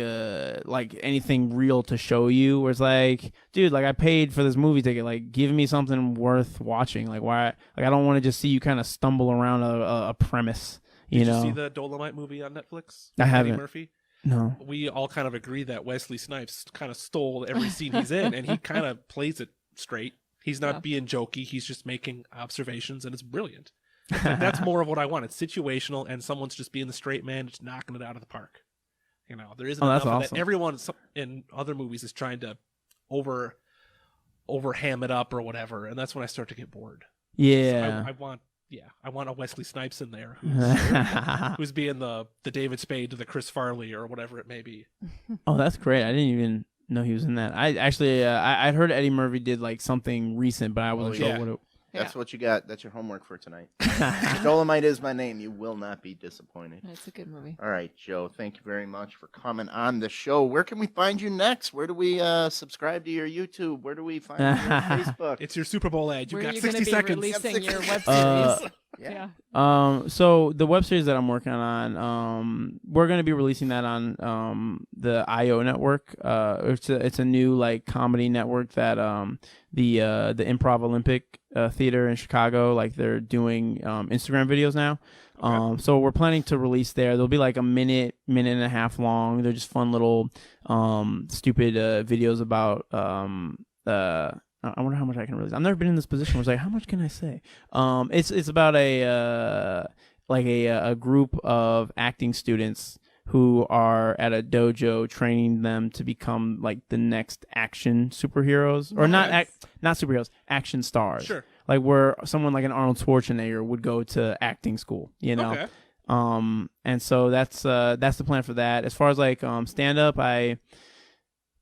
anything real to show you. Where it's like, dude, like I paid for this movie ticket, like give me something worth watching. Like why? Like I don't want to just see you kind of stumble around a premise. You know? Did you see the Dolomite movie on Netflix? I haven't. Eddie Murphy. No. We all kind of agree that Wesley Snipes kind of stole every scene he's in, and he kind of plays it straight. He's not being jokey. He's just making observations, and it's brilliant. Like, that's more of what I want. It's situational, and someone's just being the straight man, just knocking it out of the park. You know, there isn't enough of that. Everyone in other movies is trying to over ham it up or whatever, and that's when I start to get bored. Yeah. So I want a Wesley Snipes in there who's being the David Spade to the Chris Farley or whatever it may be. Oh, that's great. I didn't even know he was in that. I actually I'd heard Eddie Murphy did like something recent, but I wasn't sure yeah. what it. That's what you got. That's your homework for tonight. Dolomite is my name. You will not be disappointed. It's a good movie. All right, Joe. Thank you very much for coming on the show. Where can we find you next? Where do we subscribe to your YouTube? Where do we find you on Facebook? It's your Super Bowl ad. You Where got are you 60 gonna be seconds. releasing your web Uh, series? Yeah. So the web series that I'm working on, we're going to be releasing that on the IO network. It's a new like comedy network that the Improv Olympic Theater in Chicago, like they're doing Instagram videos now. So we're planning to release there. They'll be like a minute and a half long. They're just fun little stupid videos about I wonder how much I can release. I've never been in this position where it's like, how much can I say? It's about a group of acting students who are at a dojo training them to become like the next action superheroes, or not superheroes, action stars. Sure. Like where someone like an Arnold Schwarzenegger would go to acting school, you know. Okay. And so that's the plan for that. As far as like stand up,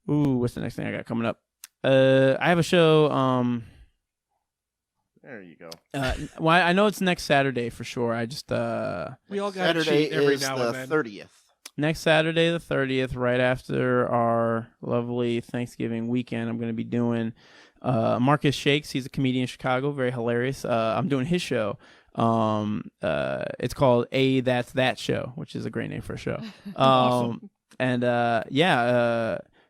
what's the next thing I got coming up? I have a show. There you go. Well, I know it's next Saturday for sure. I just We all got Saturday cheat every is now the and then. 30th. next Saturday the 30th, right after our lovely Thanksgiving weekend, I'm going to be doing Marcus Shakes. He's a comedian in Chicago, very hilarious. I'm doing his show. It's called That's That Show, which is a great name for a show. Awesome. And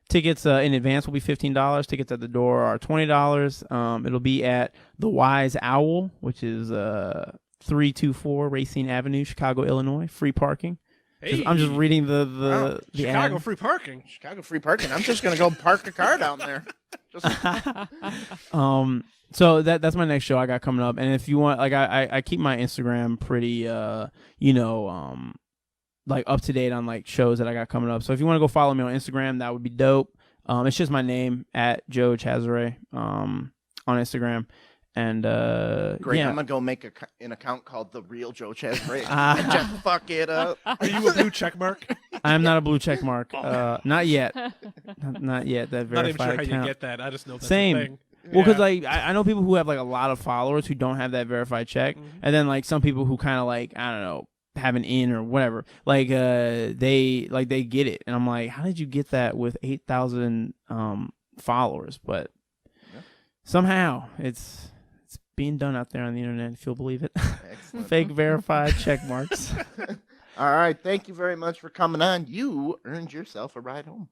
tickets in advance will be $15. Tickets at the door are $20. It'll be at the Wise Owl, which is 324 Racine Avenue, Chicago, Illinois. Free parking. Hey. I'm just reading the Chicago ad. free parking. Chicago free parking. I'm just going to go park a car down there. Just... So that's my next show I got coming up. And if you want, like, I keep my Instagram pretty, like up to date on like shows that I got coming up. So if you want to go follow me on Instagram, that would be dope. It's just my name at Joe Chazaray on Instagram. And Great. yeah. I'm going to go make an account called The Real Joe Chazaray and just fuck it up. Are you a blue check mark? I'm not a blue check mark. Not yet. Not yet. That Not even verified sure how account. you get that. I just know that's Same. a thing. Well, because Yeah. like I know people who have like a lot of followers who don't have that verified check, and then like some people who kind of like, I don't know, have an in or whatever. Like they get it, and I'm like, how did you get that with 8,000 followers? But somehow it's being done out there on the internet. If you'll believe it, Excellent. fake verified check marks. All right. Thank you very much for coming on. You earned yourself a ride home.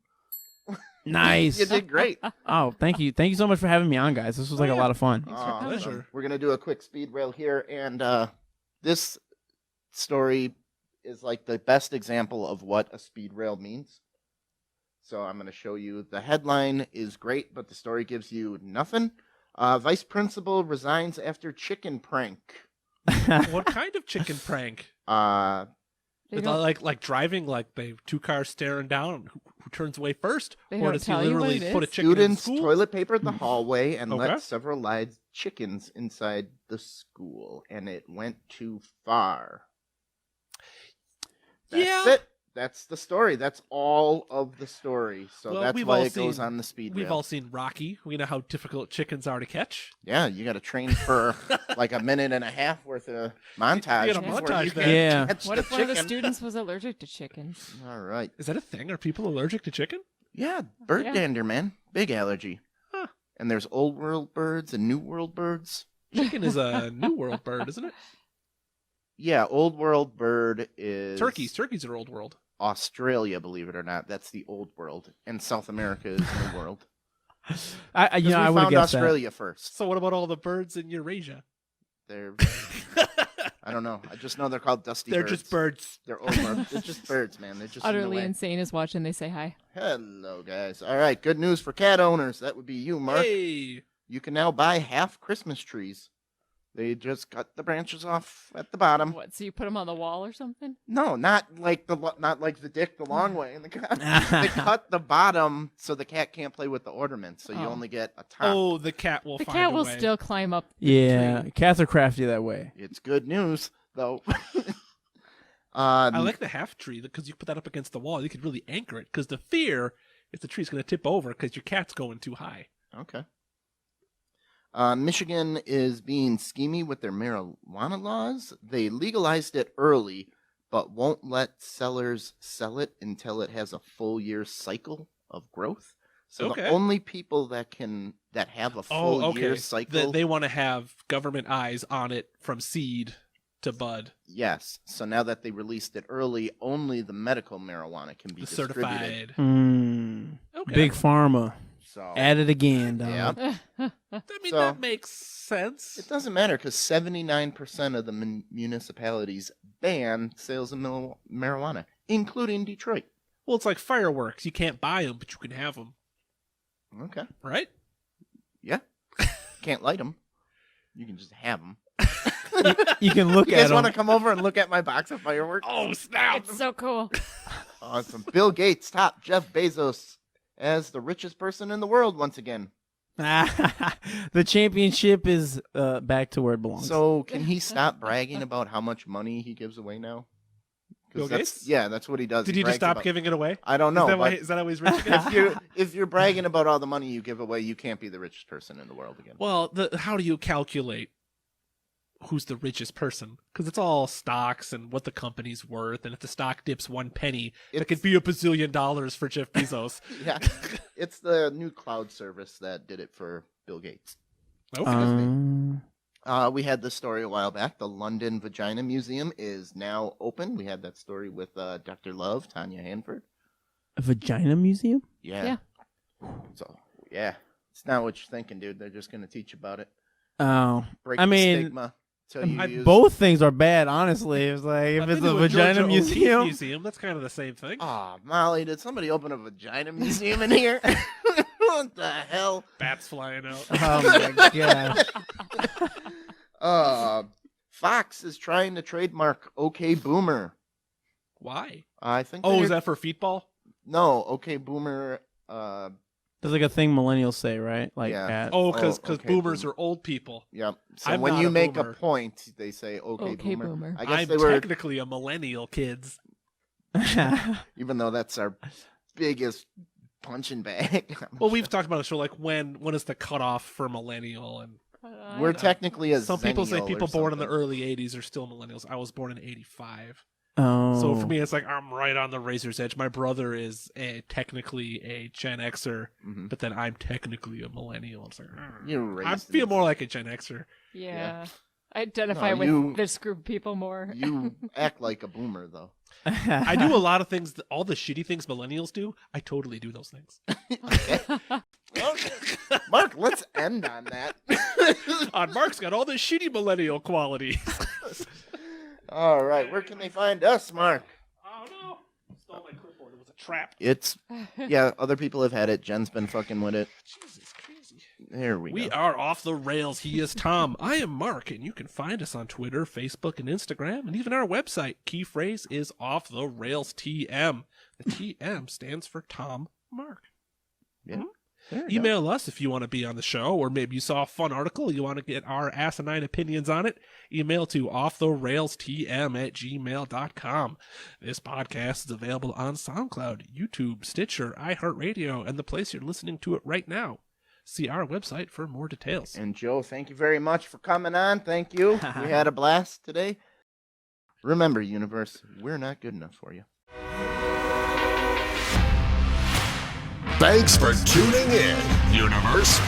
Nice. You did great. Oh, thank you so much for having me on, guys. This was like a lot of fun. Awesome. pleasure. We're going to do a quick speed rail here. And this story is like the best example of what a speed rail means. So I'm going to show you. The headline is great, but the story gives you nothing. Vice principal resigns after chicken prank. What kind of chicken prank? They Is that don't, like driving, like they two cars staring down, who turns away first? They Or don't does he tell you what literally it put a is? chicken in Students school? toilet papered the hallway and Okay. let several live chickens inside the school, and it went too far. That's Yeah. it. That's the story. That's all of the story. So Well, that's we've why all it goes seen- on the speed We've rail. all seen Rocky. We know how difficult chickens are to catch. Yeah, you got to train for like a minute and a half worth of montage. You gotta before montage you that. can Yeah. catch what the if one of the chicken. students was allergic to chickens? All right. Is that a thing? Are people allergic to chicken? Yeah, bird Yeah. dander, man. Big allergy. Huh. And there's old world birds and new world birds. Chicken is a New World bird, isn't it? Yeah, old world bird is Turkeys. Turkeys are Old World. Australia, believe it or not. That's the old world. And South America is new world. I We I would found guess Australia first. So what about all the birds in Eurasia? They're I don't know. I just know they're called dusty They're birds. just birds. They're old birds. They're just birds, man. They're just in the Utterly way. insane is watching. They say hi. Hello, guys. All right, good news for cat owners. That would be you, Mark. Hey. You can now buy half Christmas trees. They just cut the branches off at the bottom. What? So you put them on the wall or something? No, not like the dick the long way in the cat. They cut the bottom so the cat can't play with the ornaments. So you Oh. only get a top. Oh, the cat will The find cat a will way. still climb up. the Yeah, tree. cats are crafty that way. It's good news though. I like the half tree because you put that up against the wall. You could really anchor it because the fear if the tree's going to tip over because your cat's going too high. Okay. Michigan is being schemy with their marijuana laws. They legalized it early, but won't let sellers sell it until it has a full year cycle of growth. So Okay. the only people that have a full year cycle, They want to have government eyes on it from seed to bud. yes. So now that they released it early, only the medical marijuana can be The distributed. certified. Okay. Big Pharma. So At it again, dog. yeah, I mean, So- that makes sense. it doesn't matter because 79% of the municipalities ban sales of marijuana, including Detroit. Well, it's like fireworks. You can't buy them, but you can have them, Okay. right? Yeah. Can't light them. You can just have them. You can look You at guys want to them. come over and look at my box of fireworks? Oh, snap. It's so cool. Awesome. Bill Gates topped Jeff Bezos as the richest person in the world once again. The championship is back to where it belongs. So can he stop bragging about how much money he gives away now? 'Cause Bill that's- Gates? Yeah, that's what he does. Did he just brags stop about- giving it away? I don't know. Is that how he's rich again? If you're bragging about all the money you give away, you can't be the richest person in the world again. Well, how do you calculate who's the richest person? Because it's all stocks and what the company's worth, and if the stock dips 1 penny, that could be $1 bazillion for Jeff Bezos. Yeah, it's the new cloud service that did it for Bill Gates. Okay. We had this story a while back. The London Vagina Museum is now open. We had that story with Dr. Love, Tanya Hanford. A vagina museum? Yeah. So, yeah. It's not what you're thinking, dude. They're just going to teach you about it. Oh, Break I the mean, stigma. Till you use... both things are bad. Honestly, it's like if I've it's been a to vagina Georgia O'Keeffe museum. museum, that's kind of the same thing. Oh, Molly, did somebody open a vagina museum in here? What the hell? Bats flying out. Oh my gosh. Fox is trying to trademark OK Boomer. Why? I think. Oh, they're- is that for feetball? No, OK Boomer. There's like a thing millennials say, right? Like Yeah. at, Oh, because okay, boomers boomer. are old people. Yep. So I'm when not you a make boomer. a point, they say OK, Okay, Boomer. boomer. I guess I'm they were, technically a millennial, kids. even though that's our biggest punching bag. Well, we've talked about the show, like when is the cutoff for millennial, and We're technically a some people say zennial people or born in the something. early '80s are still millennials. I was born in '85. oh, So for me, it's like I'm right on the razor's edge. My brother is technically a Gen Xer, Mhm. but then I'm technically a millennial. It's like, You're raised I in feel the- more like a Gen Xer. Yeah. I identify No, with you- this group of people more. You act like a boomer, though. I do a lot of things, all the shitty things millennials do. I totally do those things. Mark, let's end on that. Mark's got all the shitty millennial qualities. All right, where can they find us, Mark? Oh no! Stole my clipboard. It was a trap. It's yeah. Other people have had it. Jen's been fucking with it. Jesus, crazy. There we We go. are off the rails. He is Tom. I am Mark, and you can find us on Twitter, Facebook, and Instagram, and even our website. Key phrase is Off the Rails TM. The TM stands for Tom Mark. Yeah. There we go. Email us if you want to be on the show, or maybe you saw a fun article, you want to get our asinine opinions on it. Email to offtherailstm@gmail.com. This podcast is available on SoundCloud, YouTube, Stitcher, iHeartRadio, and the place you're listening to it right now. See our website for more details. And Joe, thank you very much for coming on. Thank you. We had a blast today. Remember, universe, we're not good enough for you. Thanks for tuning in, universe.